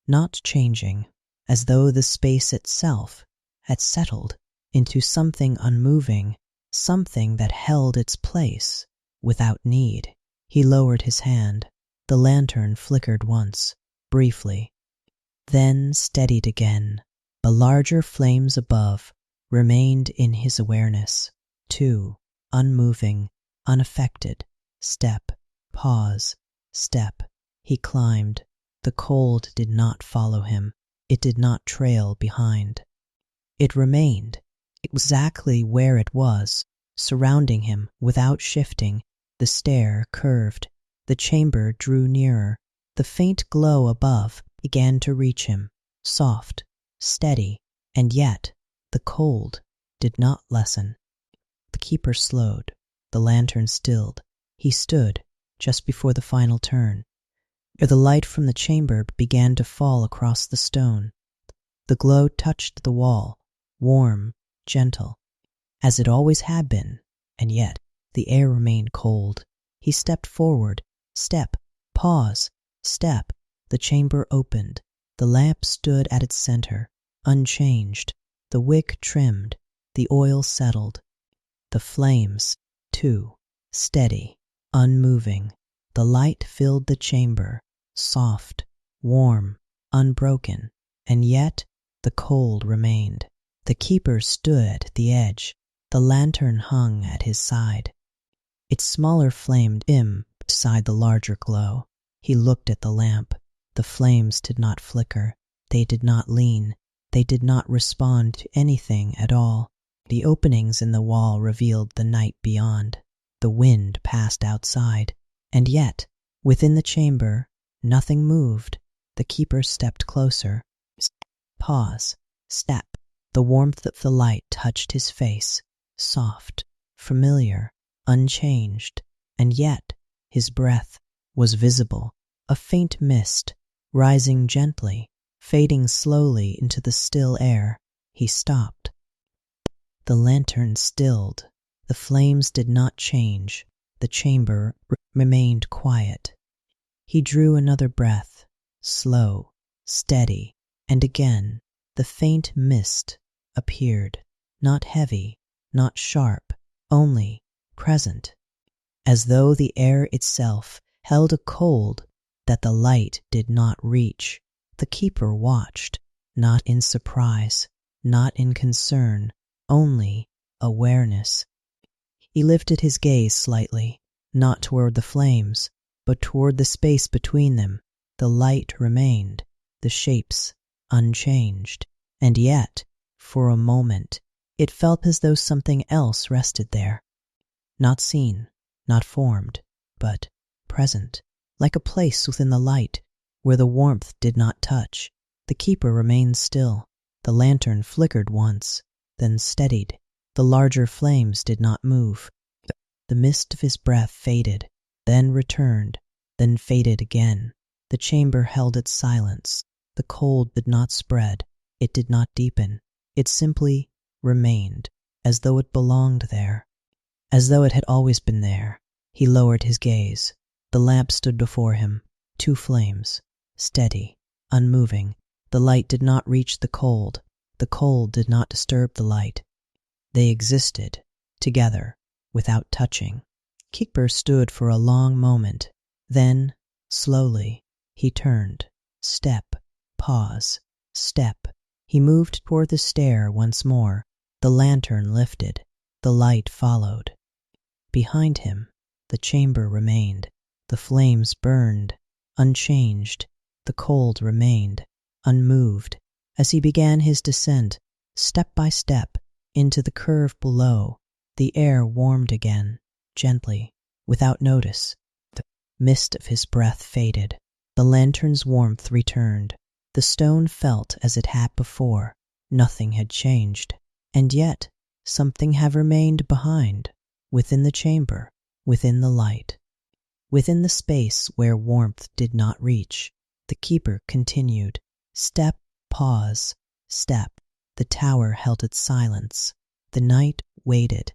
not changing, as though the space itself had settled into something unmoving, something that held its place without need. He lowered his hand. The lantern flickered once, briefly, then steadied again. The larger flames above remained in his awareness, too, unmoving, unaffected. Step, pause, step. He climbed. The cold did not follow him. It did not trail behind. It remained exactly where it was, surrounding him without shifting. The stair curved. The chamber drew nearer. The faint glow above began to reach him, soft, steady, and yet the cold did not lessen. The keeper slowed. The lantern stilled. He stood just before the final turn. The light from the chamber began to fall across the stone. The glow touched the wall, warm, gentle, as it always had been, and yet the air remained cold. He stepped forward. Step, pause, step. The chamber opened. The lamp stood at its center, unchanged. The wick trimmed. The oil settled. The flames, too, steady, unmoving. The light filled the chamber, soft, warm, unbroken, and yet the cold remained. The keeper stood at the edge. The lantern hung at his side. Its smaller flame dimmed beside the larger glow. He looked at the lamp. The flames did not flicker. They did not lean. They did not respond to anything at all. The openings in the wall revealed the night beyond. The wind passed outside. And yet, within the chamber, nothing moved. The keeper stepped closer. Pause. Step. The warmth of the light touched his face, soft, familiar, unchanged, and yet his breath was visible, a faint mist, rising gently, fading slowly into the still air. He stopped. The lantern stilled. The flames did not change. The chamber remained quiet. He drew another breath, slow, steady, and again the faint mist appeared, not heavy, not sharp, only present, as though the air itself held a cold that the light did not reach. The keeper watched, not in surprise, not in concern, only awareness. He lifted his gaze slightly, not toward the flames, but toward the space between them. The light remained, the shapes unchanged, and yet, for a moment, it felt as though something else rested there. Not seen, not formed, but present, like a place within the light, where the warmth did not touch. The keeper remained still. The lantern flickered once, then steadied. The larger flames did not move. The mist of his breath faded, then returned, then faded again. The chamber held its silence. The cold did not spread. It did not deepen. It simply remained, as though it belonged there, as though it had always been there. He lowered his gaze. The lamp stood before him, 2 flames, steady, unmoving. The light did not reach the cold. The cold did not disturb the light. They existed, together, without touching. Keeper stood for a long moment. Then, slowly, he turned. Step, pause, step. He moved toward the stair once more. The lantern lifted. The light followed. Behind him, the chamber remained. The flames burned, unchanged. The cold remained, unmoved. As he began his descent, step by step, into the curve below, the air warmed again, gently, without notice. The mist of his breath faded. The lantern's warmth returned. The stone felt as it had before. Nothing had changed. And yet, something had remained behind, within the chamber, within the light, within the space where warmth did not reach. The keeper continued. Step, pause, step. The tower held its silence. The night waited.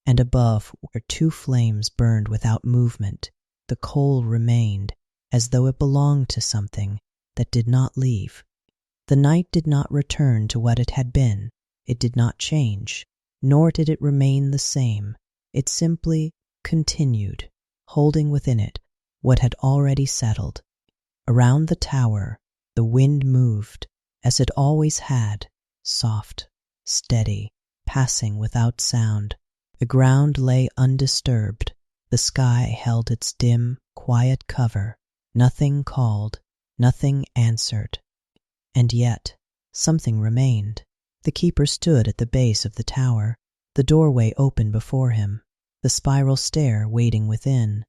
And above, where 2 flames burned without movement, the coal remained, as though it belonged to something that did not leave. The night did not return to what it had been. It did not change, nor did it remain the same. It simply continued, holding within it what had already settled. Around the tower, the wind moved, as it always had, soft, steady, passing without sound. The ground lay undisturbed. The sky held its dim, quiet cover. Nothing called, nothing answered. And yet, something remained. The keeper stood at the base of the tower. The doorway opened before him, the spiral stair waiting within.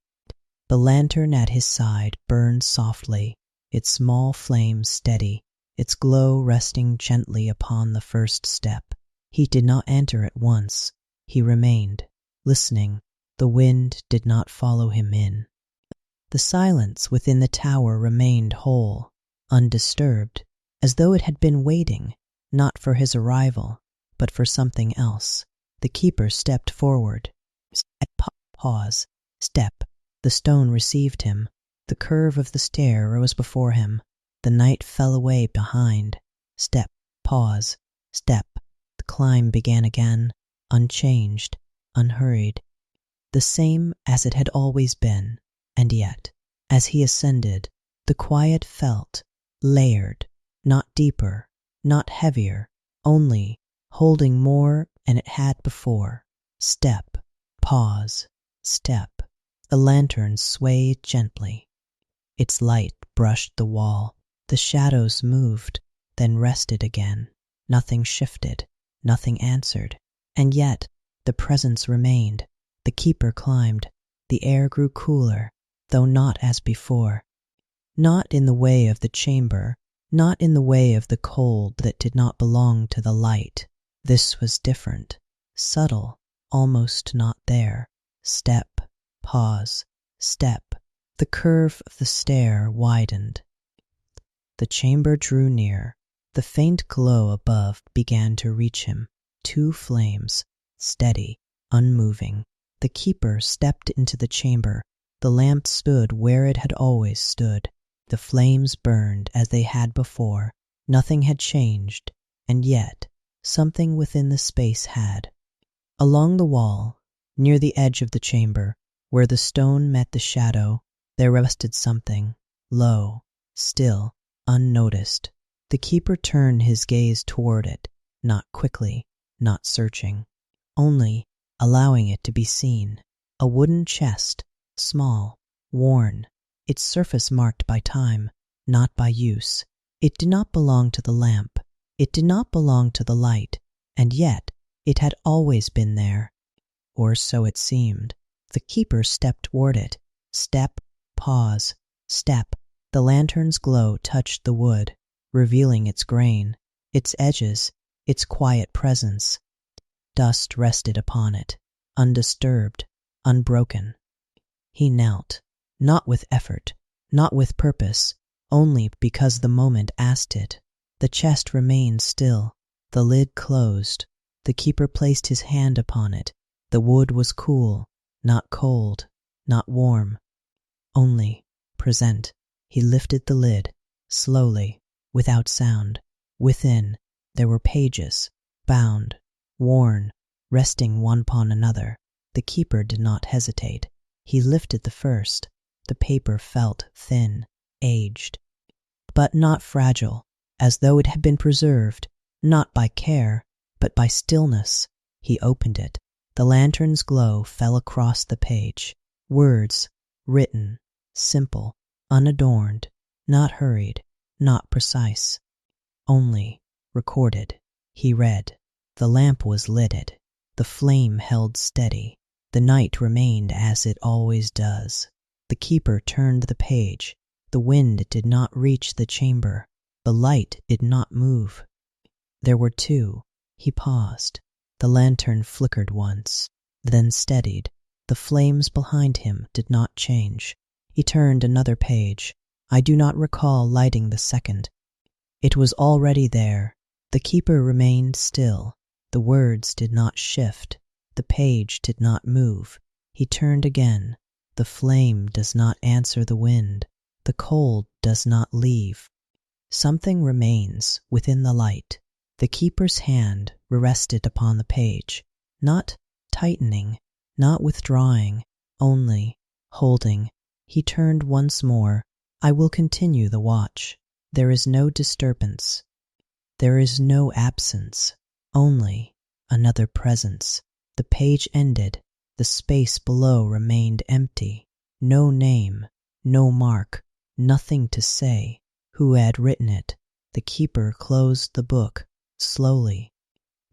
The lantern at his side burned softly, its small flame steady, its glow resting gently upon the first step. He did not enter at once. He remained, listening. The wind did not follow him in. The silence within the tower remained whole, undisturbed, as though it had been waiting, not for his arrival, but for something else. The keeper stepped forward. Pause. Step. The stone received him. The curve of the stair rose before him. The night fell away behind. Step. Pause. Step. The climb began again, unchanged, unhurried, the same as it had always been. And yet, as he ascended, the quiet felt layered, not deeper, not heavier, only holding more than it had before. Step, pause, step. The lantern swayed gently. Its light brushed the wall. The shadows moved, then rested again. Nothing shifted, nothing answered. And yet, the presence remained. The keeper climbed. The air grew cooler, though not as before. Not in the way of the chamber, not in the way of the cold that did not belong to the light. This was different, subtle, almost not there. Step, pause, step. The curve of the stair widened. The chamber drew near. The faint glow above began to reach him. 2 flames, steady, unmoving. The keeper stepped into the chamber. The lamp stood where it had always stood. The flames burned as they had before. Nothing had changed, and yet something within the space had. Along the wall, near the edge of the chamber, where the stone met the shadow, there rested something, low, still, unnoticed. The keeper turned his gaze toward it, not quickly, not searching, only allowing it to be seen. A wooden chest, small, worn, its surface marked by time, not by use. It did not belong to the lamp. It did not belong to the light, and yet it had always been there. Or so it seemed. The keeper stepped toward it. Step, pause, step. The lantern's glow touched the wood, revealing its grain, its edges, its quiet presence. Dust rested upon it, undisturbed, unbroken. He knelt, not with effort, not with purpose, only because the moment asked it. The chest remained still, the lid closed. The keeper placed his hand upon it. The wood was cool, not cold, not warm, only present. He lifted the lid, slowly, without sound. Within, there were pages, bound, worn, resting one upon another. The keeper did not hesitate. He lifted the first. The paper felt thin, aged, but not fragile, as though it had been preserved, not by care, but by stillness. He opened it. The lantern's glow fell across the page. Words, written, simple, unadorned, not hurried, not precise, only recorded. He read. The lamp was lighted. The flame held steady. The night remained as it always does. The keeper turned the page. The wind did not reach the chamber. The light did not move. There were 2. He paused. The lantern flickered once, then steadied. The flames behind him did not change. He turned another page. I do not recall lighting the second. It was already there. The keeper remained still. The words did not shift. The page did not move. He turned again. The flame does not answer the wind. The cold does not leave. Something remains within the light. The keeper's hand rested upon the page, not tightening, not withdrawing, only holding. He turned once more. I will continue the watch. There is no disturbance. There is no absence, only another presence. The page ended. The space below remained empty. No name, no mark, nothing to say. Who had written it? The keeper closed the book, slowly.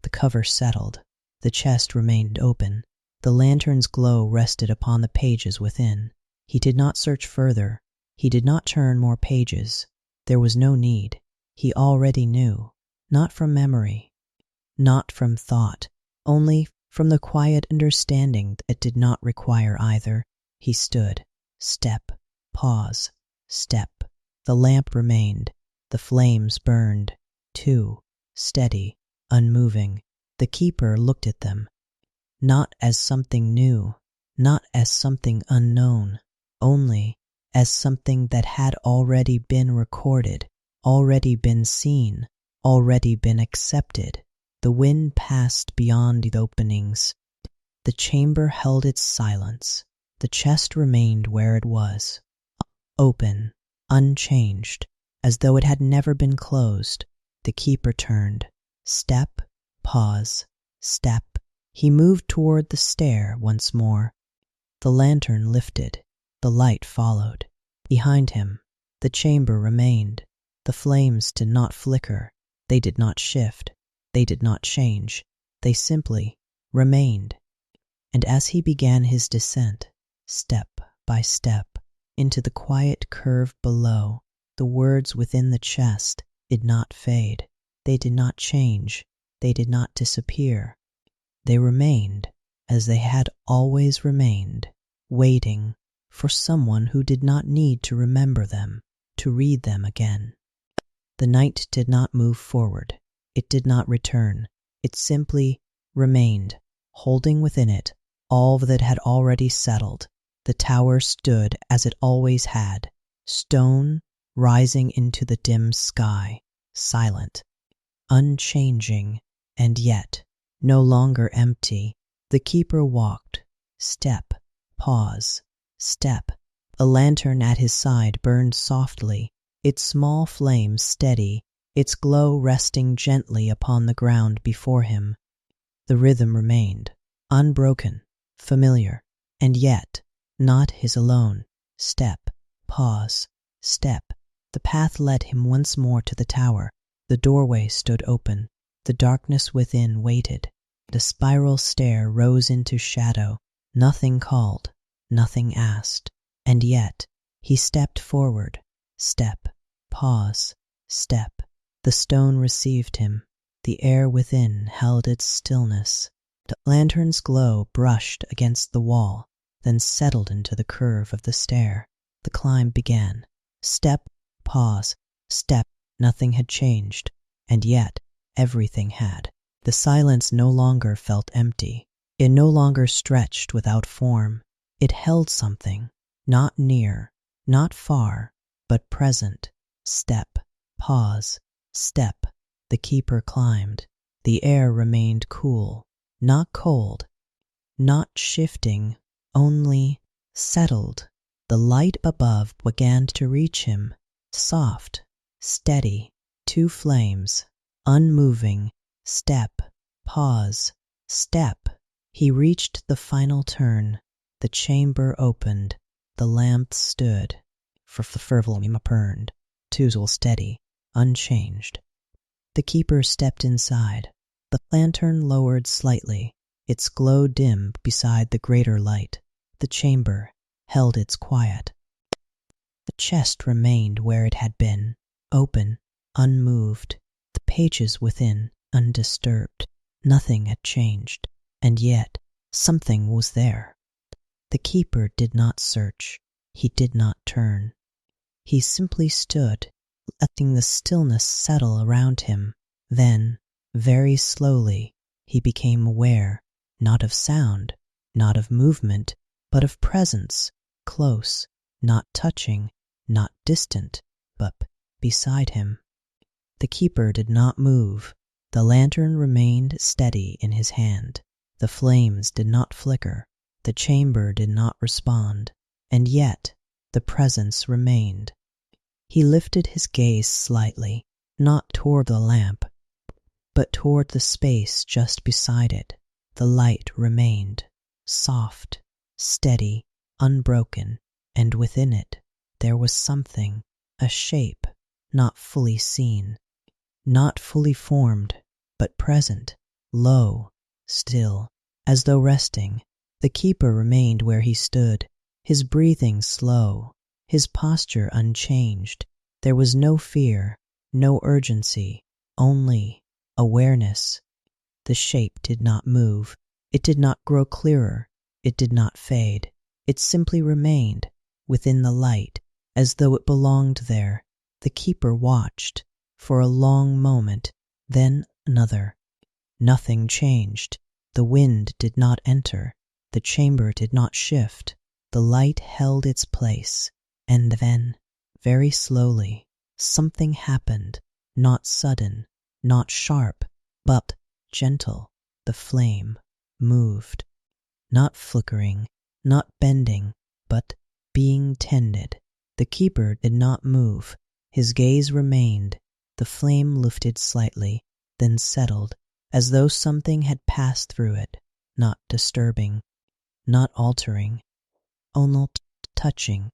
The cover settled. The chest remained open. The lantern's glow rested upon the pages within. He did not search further. He did not turn more pages. There was no need. He already knew, not from memory, not from thought, only from the quiet understanding that it did not require either. He stood. Step, pause, step. The lamp remained. The flames burned. 2, steady, unmoving. The keeper looked at them, not as something new, not as something unknown, only as something that had already been recorded, already been seen, already been accepted. The wind passed beyond the openings. The chamber held its silence. The chest remained where it was, open, unchanged, as though it had never been closed. The keeper turned. Step, pause, step. He moved toward the stair once more. The lantern lifted. The light followed. Behind him, the chamber remained. The flames did not flicker. They did not shift. They did not change. They simply remained. And as he began his descent, step by step, into the quiet curve below, the words within the chest did not fade. They did not change. They did not disappear. They remained as they had always remained, waiting for someone who did not need to remember them, to read them again. The night did not move forward. It did not return. It simply remained, holding within it all that had already settled. The tower stood as it always had, stone rising into the dim sky, silent, unchanging, and yet no longer empty. The keeper walked, step, pause, step. A lantern at his side burned softly, its small flame steady, its glow resting gently upon the ground before him. The rhythm remained, unbroken, familiar, and yet not his alone. Step, pause, step. The path led him once more to the tower. The doorway stood open. The darkness within waited. The spiral stair rose into shadow. Nothing called, nothing asked, and yet he stepped forward. Step, pause, step. The stone received him. The air within held its stillness. The lantern's glow brushed against the wall, then settled into the curve of the stair. The climb began. Step, pause, step. Nothing had changed, and yet everything had. The silence no longer felt empty. It no longer stretched without form. It held something, not near, not far, but present. Step, pause, step. The keeper climbed. The air remained cool, not cold, not shifting, only settled. The light above began to reach him, soft, steady, two flames, unmoving. Step, pause, step. He reached the final turn. The chamber opened. The lamp stood. For the fervor burned. Toozle steady, unchanged. The keeper stepped inside. The lantern lowered slightly. Its glow dimmed beside the greater light. The chamber held its quiet. The chest remained where it had been, open, unmoved. The pages within undisturbed. Nothing had changed, and yet something was there. The keeper did not search. He did not turn. He simply stood, letting the stillness settle around him. Then, very slowly, he became aware, not of sound, not of movement, but of presence, close, not touching, not distant, but beside him. The keeper did not move. The lantern remained steady in his hand. The flames did not flicker. The chamber did not respond. And yet, the presence remained. He lifted his gaze slightly, not toward the lamp, but toward the space just beside it. The light remained, soft, steady, unbroken, and within it there was something, a shape, not fully seen, not fully formed, but present, low, still, as though resting. The keeper remained where he stood, his breathing slow, his posture unchanged. There was no fear, no urgency, only awareness. The shape did not move. It did not grow clearer. It did not fade. It simply remained within the light, as though it belonged there. The keeper watched for a long moment, then another. Nothing changed. The wind did not enter. The chamber did not shift. The light held its place. And then, very slowly, something happened, not sudden, not sharp, but gentle. The flame moved, not flickering, not bending, but being tended. The keeper did not move. His gaze remained. The flame lifted slightly, then settled, as though something had passed through it, not disturbing, not altering, only touching.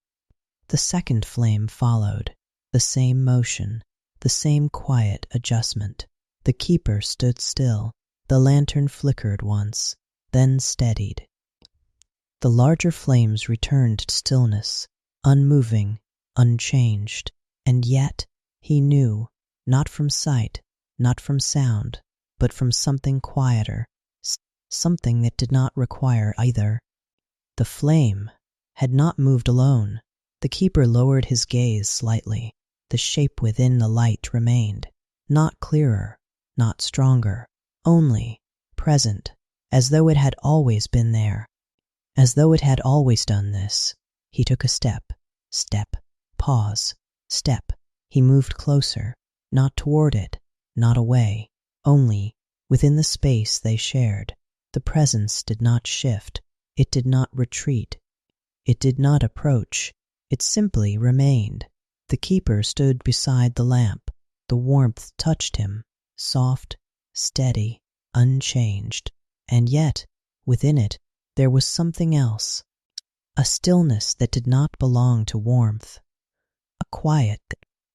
The second flame followed, the same motion, the same quiet adjustment. The keeper stood still. The lantern flickered once, then steadied. The larger flames returned to stillness, unmoving, unchanged, and yet he knew, not from sight, not from sound, but from something quieter, something that did not require either. The flame had not moved alone. The keeper lowered his gaze slightly. The shape within the light remained, not clearer, not stronger, only present, as though it had always been there, as though it had always done this. He took a step, pause, step. He moved closer, not toward it, not away, only within the space they shared. The presence did not shift, it did not retreat, it did not approach, it simply remained. The keeper stood beside the lamp. The warmth touched him, soft, steady, unchanged. And yet, within it, there was something else, a stillness that did not belong to warmth, a quiet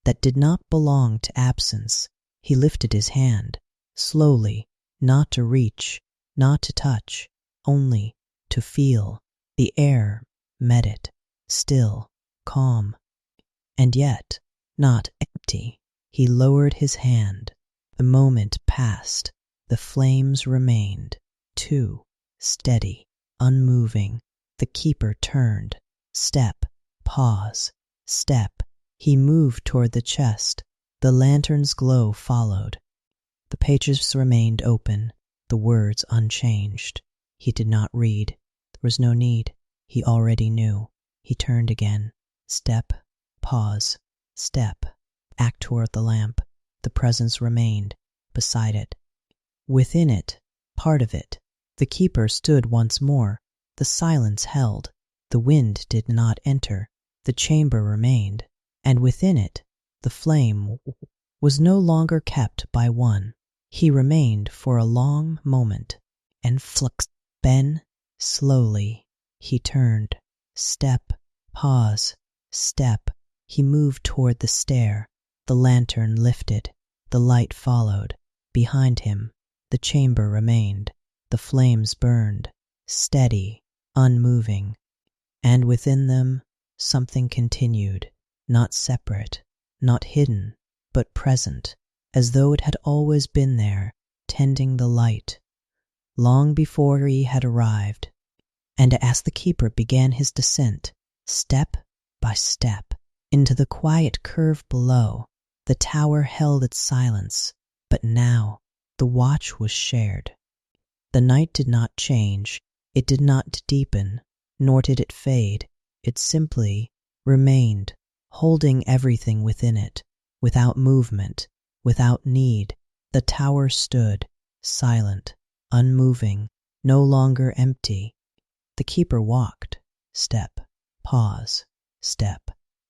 that did not belong to absence. He lifted his hand, slowly, not to reach, not to touch, only to feel. The air met it, still, calm, and yet not empty. He lowered his hand. The moment passed. The flames remained, too, steady, unmoving. The keeper turned. Step, pause, step. He moved toward the chest. The lantern's glow followed. The pages remained open, the words unchanged. He did not read. There was no need. He already knew. He turned again. Step, pause, step. Back toward the lamp. The presence remained, beside it. Within it, part of it, the keeper stood once more. The silence held. The wind did not enter. The chamber remained. And within it, the flame was no longer kept by one. He remained for a long moment, and flux. Then, slowly, he turned. Step, pause, step. He moved toward the stair. The lantern lifted. The light followed. Behind him, the chamber remained. The flames burned, steady, unmoving. And within them, something continued, not separate, not hidden, but present, as though it had always been there, tending the light, long before he had arrived. And as the keeper began his descent, step by step, into the quiet curve below, the tower held its silence. But now the watch was shared. The night did not change, it did not deepen, nor did it fade. It simply remained, holding everything within it, without movement, without need. The tower stood, silent, unmoving, no longer empty. The keeper walked, step, pause, step.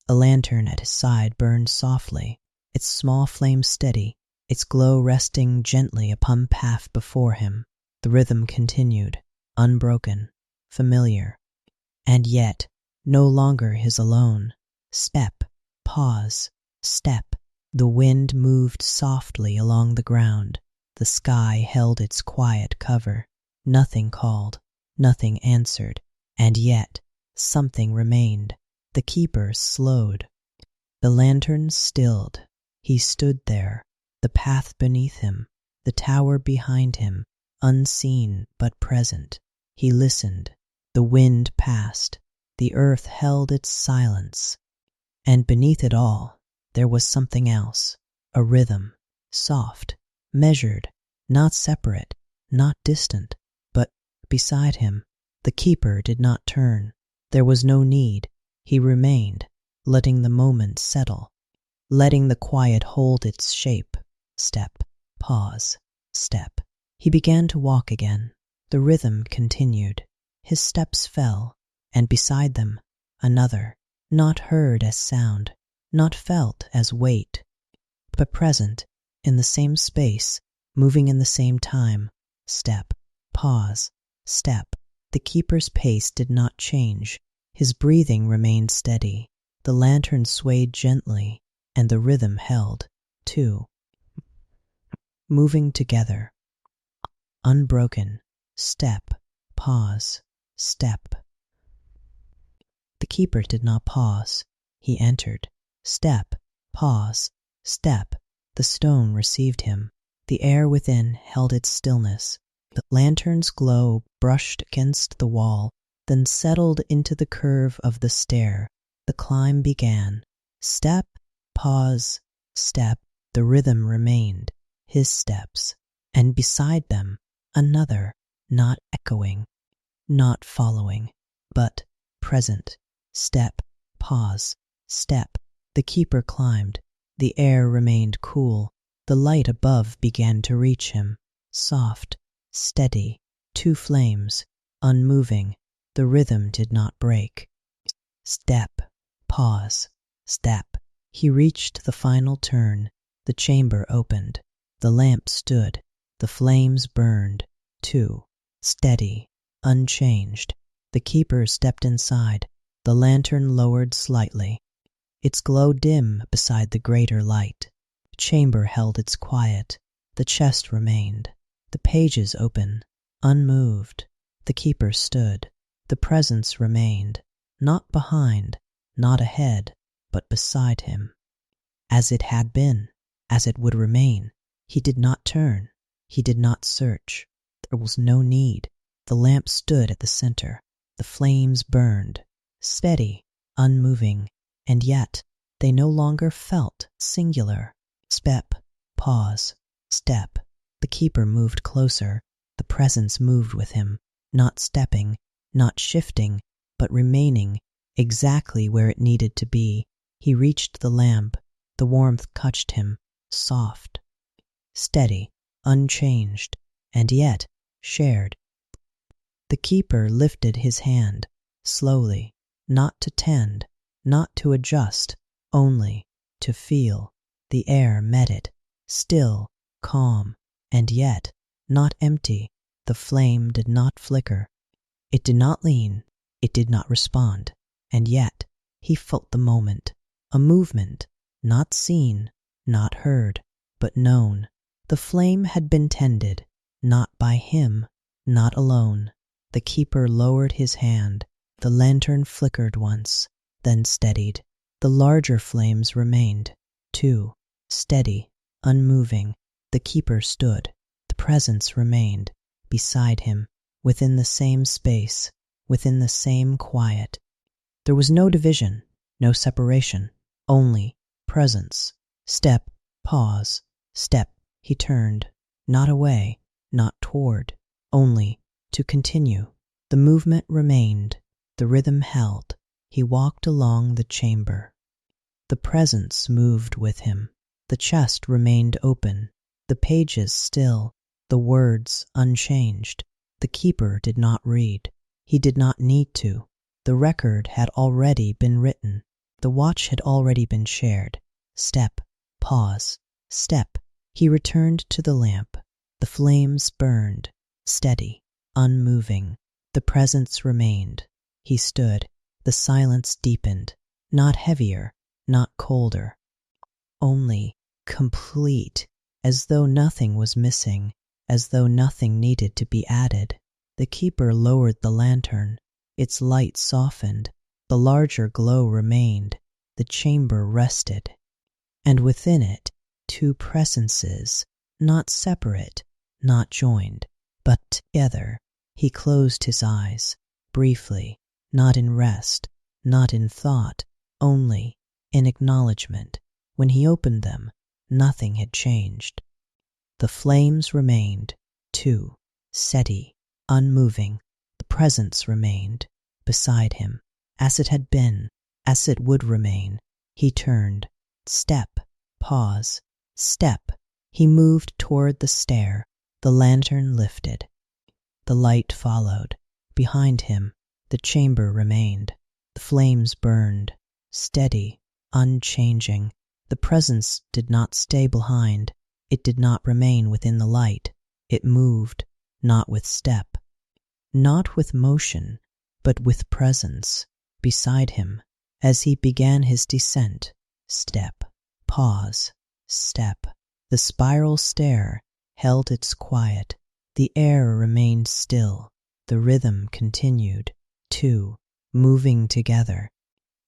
A lantern at his side burned softly, its small flame steady, its glow resting gently upon path before him. The rhythm continued, unbroken, familiar, and yet no longer his alone. Step, pause, step. The wind moved softly along the ground. The sky held its quiet cover. Nothing called, nothing answered, and yet something remained. The keeper slowed. The lantern stilled. He stood there, the path beneath him, the tower behind him, unseen but present. He listened. The wind passed. The earth held its silence. And beneath it all, there was something else, a rhythm, soft, measured, not separate, not distant, but beside him. The keeper did not turn. There was no need. He remained, letting the moment settle, letting the quiet hold its shape. Step, pause, step. He began to walk again. The rhythm continued. His steps fell, and beside them, another, not heard as sound, not felt as weight, but present, in the same space, moving in the same time. Step, pause, step. The keeper's pace did not change. His breathing remained steady. The lantern swayed gently, and the rhythm held, too, moving together, unbroken. Step, pause, step. The keeper did not pause. He entered. Step, pause, step. The stone received him. The air within held its stillness. The lantern's glow brushed against the wall, then settled into the curve of the stair. The climb began. Step, pause, step. The rhythm remained, his steps, and beside them another, not echoing, not following, but present. Step, pause, step. The keeper climbed. The air remained cool. The light above began to reach him. Soft, steady, 2 flames, unmoving. The rhythm did not break. Step, pause, step. He reached the final turn. The chamber opened. The lamp stood. The flames burned. 2, steady, unchanged. The keeper stepped inside. The lantern lowered slightly. Its glow dim beside the greater light. The chamber held its quiet. The chest remained. The pages open, unmoved. The keeper stood. The presence remained, not behind, not ahead, but beside him. As it had been, as it would remain. He did not turn. He did not search. There was no need. The lamp stood at the center. The flames burned, steady, unmoving, and yet they no longer felt singular. Step, pause, step. The keeper moved closer. The presence moved with him, not stepping, not shifting, but remaining exactly where it needed to be. He reached the lamp. The warmth touched him, soft, steady, unchanged, and yet shared. The keeper lifted his hand, slowly, not to tend, not to adjust, only to feel. The air met it, still, calm, and yet not empty. The flame did not flicker. It did not lean. It did not respond. And yet he felt the moment, a movement, not seen, not heard, but known. The flame had been tended, not by him, not alone. The keeper lowered his hand. The lantern flickered once, then steadied. The larger flames remained, 2, steady, unmoving. The keeper stood. The presence remained, beside him, within the same space, within the same quiet. There was no division, no separation, only presence. Step, pause, step. He turned, not away, not toward, only to continue. The movement remained, the rhythm held. He walked along the chamber. The presence moved with him. The chest remained open, the pages still, the words unchanged. The keeper did not read. He did not need to. The record had already been written. The watch had already been shared. Step, pause, step. He returned to the lamp. The flames burned, steady, unmoving. The presence remained. He stood. The silence deepened, not heavier, not colder, only complete, as though nothing was missing, as though nothing needed to be added. The keeper lowered the lantern. Its light softened. The larger glow remained. The chamber rested. And within it, 2 presences, not separate, not joined, but together. He closed his eyes, briefly, not in rest, not in thought, only in acknowledgement. When he opened them, nothing had changed. The flames remained, 2, steady, unmoving. The presence remained, beside him, as it had been, as it would remain. He turned. Step, pause, step. He moved toward the stair. The lantern lifted. The light followed. Behind him, the chamber remained. The flames burned, steady, unchanging. The presence did not stay behind. It did not remain within the light. It moved, not with step, not with motion, but with presence, beside him, as he began his descent. Step, pause, step. The spiral stair held its quiet. The air remained still. The rhythm continued, 2, moving together,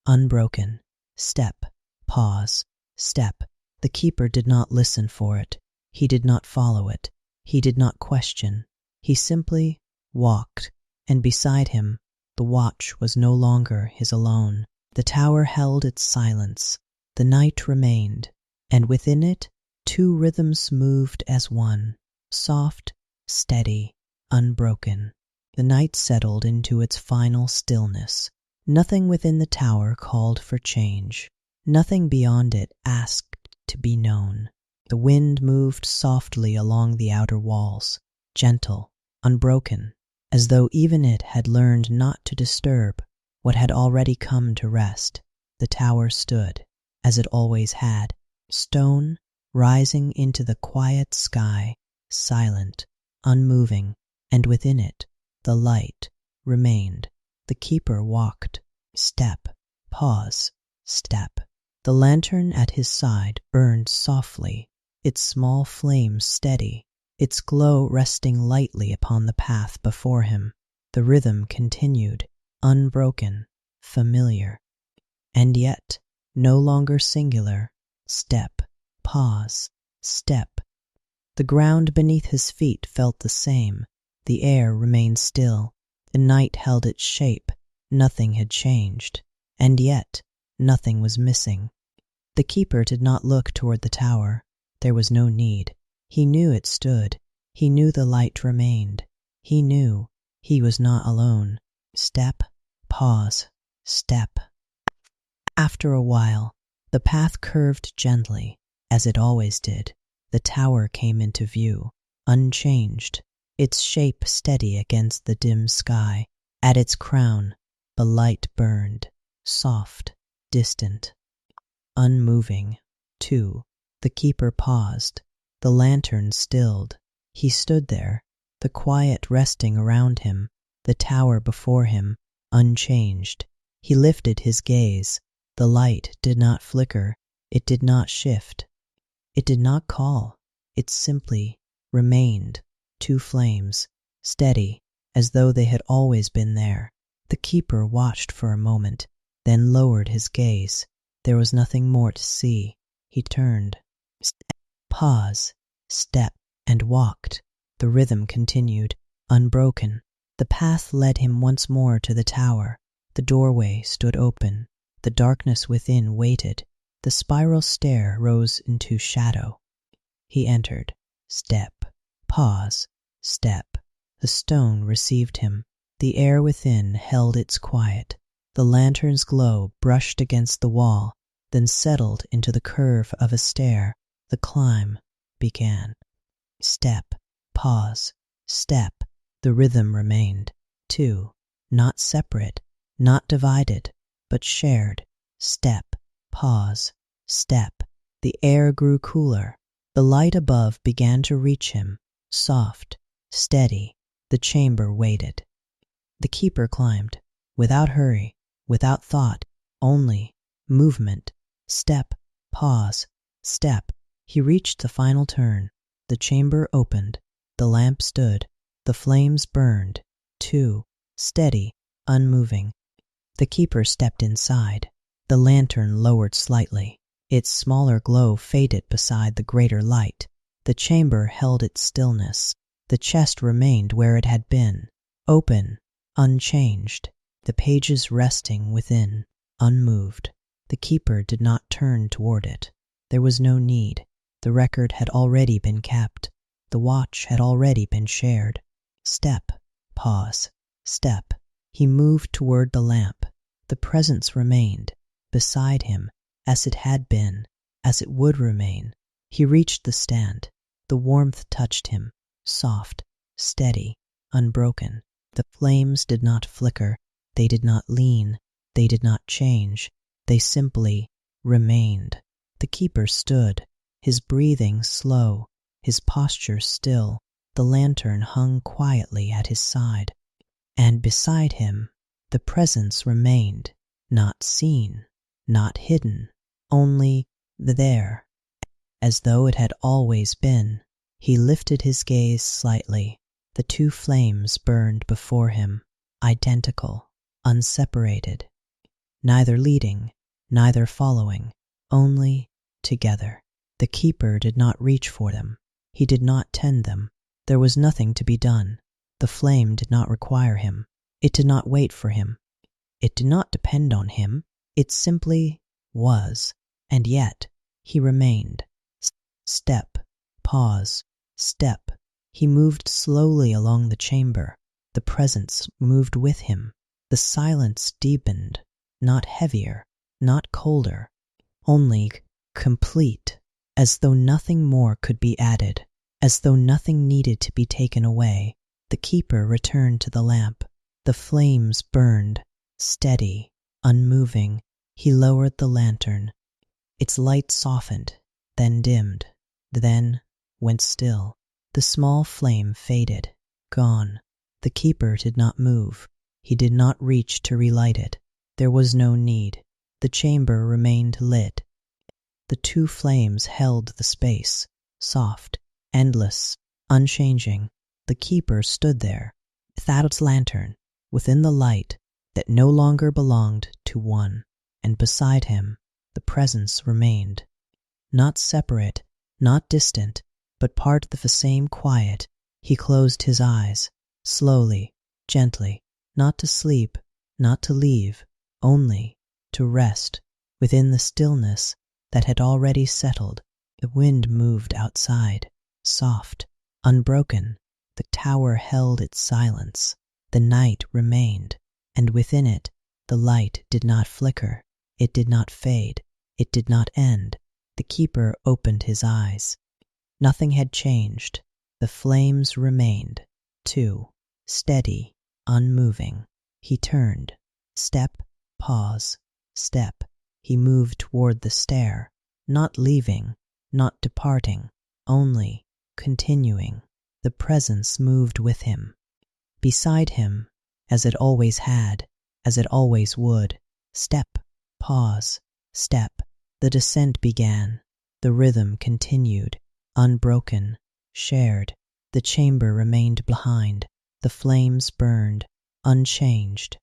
unbroken. Step, pause, step. The keeper did not listen for it. He did not follow it. He did not question. He simply walked, and beside him, The watch was no longer his alone. The tower held its silence. The night remained, and within it 2 rhythms moved as one, soft, steady, unbroken. The night settled into its final stillness. Nothing within the tower called for change. Nothing beyond it asked to be known. The wind moved softly along the outer walls, gentle, unbroken, as though even it had learned not to disturb what had already come to rest. The tower stood, as it always had, stone rising into the quiet sky, silent, unmoving, and within it the light remained. The keeper walked, step, pause, step. The lantern at his side burned softly, its small flame steady, its glow resting lightly upon the path before him. The rhythm continued, unbroken, familiar, and yet no longer singular. Step, pause, step. The ground beneath his feet felt the same. The air remained still. The night held its shape. Nothing had changed, and yet nothing was missing. The keeper did not look toward the tower. There was no need. He knew it stood. He knew the light remained. He knew he was not alone. Step, pause, step. After a while, the path curved gently, as it always did. The tower came into view, unchanged, its shape steady against the dim sky. At its crown, the light burned, soft, distant, unmoving. Too, the keeper paused. The lantern stilled. He stood there, the quiet resting around him, the tower before him, unchanged. He lifted his gaze. The light did not flicker. It did not shift. It did not call. It simply remained. 2 flames, steady, as though they had always been there. The keeper watched for a moment, then lowered his gaze. There was nothing more to see. He turned. Step, pause, step, and walked. The rhythm continued, unbroken. The path led him once more to the tower. The doorway stood open. The darkness within waited. The spiral stair rose into shadow. He entered. Step, pause, step. The stone received him. The air within held its quiet. The lantern's glow brushed against the wall, then settled into the curve of a stair. The climb began. Step, pause, step. The rhythm remained. 2, not separate, not divided, but shared. Step, pause, step. The air grew cooler. The light above began to reach him, soft, steady. The chamber waited. The keeper climbed, without hurry, without thought, only movement. Step, pause, step. He reached the final turn. The chamber opened. The lamp stood. The flames burned. 2, steady, unmoving. The keeper stepped inside. The lantern lowered slightly. Its smaller glow faded beside the greater light. The chamber held its stillness. The chest remained where it had been, open, unchanged, the pages resting within, unmoved. The keeper did not turn toward it. There was no need. The record had already been kept. The watch had already been shared. Step, pause, step. He moved toward the lamp. The presence remained, beside him, as it had been, as it would remain. He reached the stand. The warmth touched him, soft, steady, unbroken. The flames did not flicker. They did not lean. They did not change. They simply remained. The keeper stood, his breathing slow, his posture still. The lantern hung quietly at his side. And beside him, the presence remained, not seen, not hidden, only there, as though it had always been. He lifted his gaze slightly. The 2 flames burned before him, identical, unseparated, neither leading, neither following, only together. The keeper did not reach for them. He did not tend them. There was nothing to be done. The flame did not require him. It did not wait for him. It did not depend on him. It simply was. And yet he remained. Step, pause, step. He moved slowly along the chamber. The presence moved with him. The silence deepened, not heavier, not colder, only complete, as though nothing more could be added, as though nothing needed to be taken away. The keeper returned to the lamp. The flames burned, steady, unmoving. He lowered the lantern. Its light softened, then dimmed, then went still. The small flame faded, gone. The keeper did not move. He did not reach to relight it. There was no need. The chamber remained lit. The two flames held the space, soft, endless, unchanging. The keeper stood there, without its lantern, within the light that no longer belonged to one, and beside him the presence remained. Not separate, not distant, but part of the same quiet. He closed his eyes, slowly, gently, not to sleep, not to leave, only to rest within the stillness that had already settled. The wind moved outside, soft, unbroken. The tower held its silence. The night remained, and within it the light did not flicker. It did not fade. It did not end. The keeper opened his eyes. Nothing had changed. The flames remained, too, steady, unmoving. He turned. Step, pause, step. He moved toward the stair, not leaving, not departing, only continuing. The presence moved with him, beside him, as it always had, as it always would. Step, pause, step. The descent began. The rhythm continued, unbroken, shared. The chamber remained behind. The flames burned, unchanged.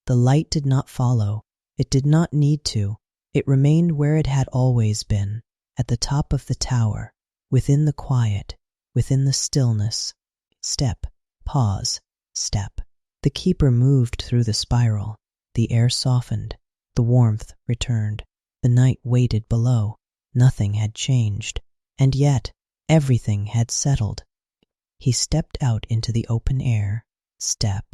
The light did not follow. It did not need to. It remained where it had always been, at the top of the tower, within the quiet, within the stillness. Step, pause, step. The keeper moved through the spiral. The air softened. The warmth returned. The night waited below. Nothing had changed, and yet everything had settled. He stepped out into the open air. Step,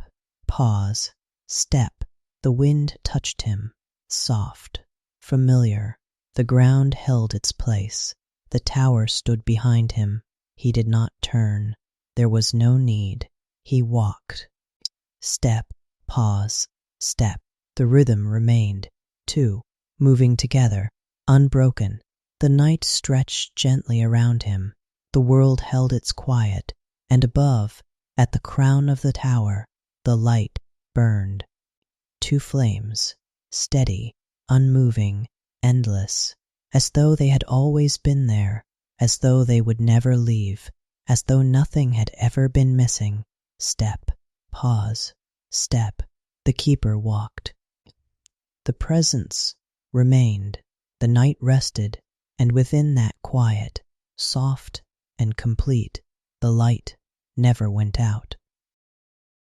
pause, step. The wind touched him, soft, familiar. The ground held its place. The tower stood behind him. He did not turn. There was no need. He walked. Step, pause, step. The rhythm remained, too, moving together, unbroken. The night stretched gently around him. The world held its quiet, and above, at the crown of the tower, the light burned. Two flames, steady, unmoving, endless, as though they had always been there, as though they would never leave, as though nothing had ever been missing. Step, pause, step. The keeper walked. The presence remained. The night rested, and within that quiet, soft and complete, the light never went out.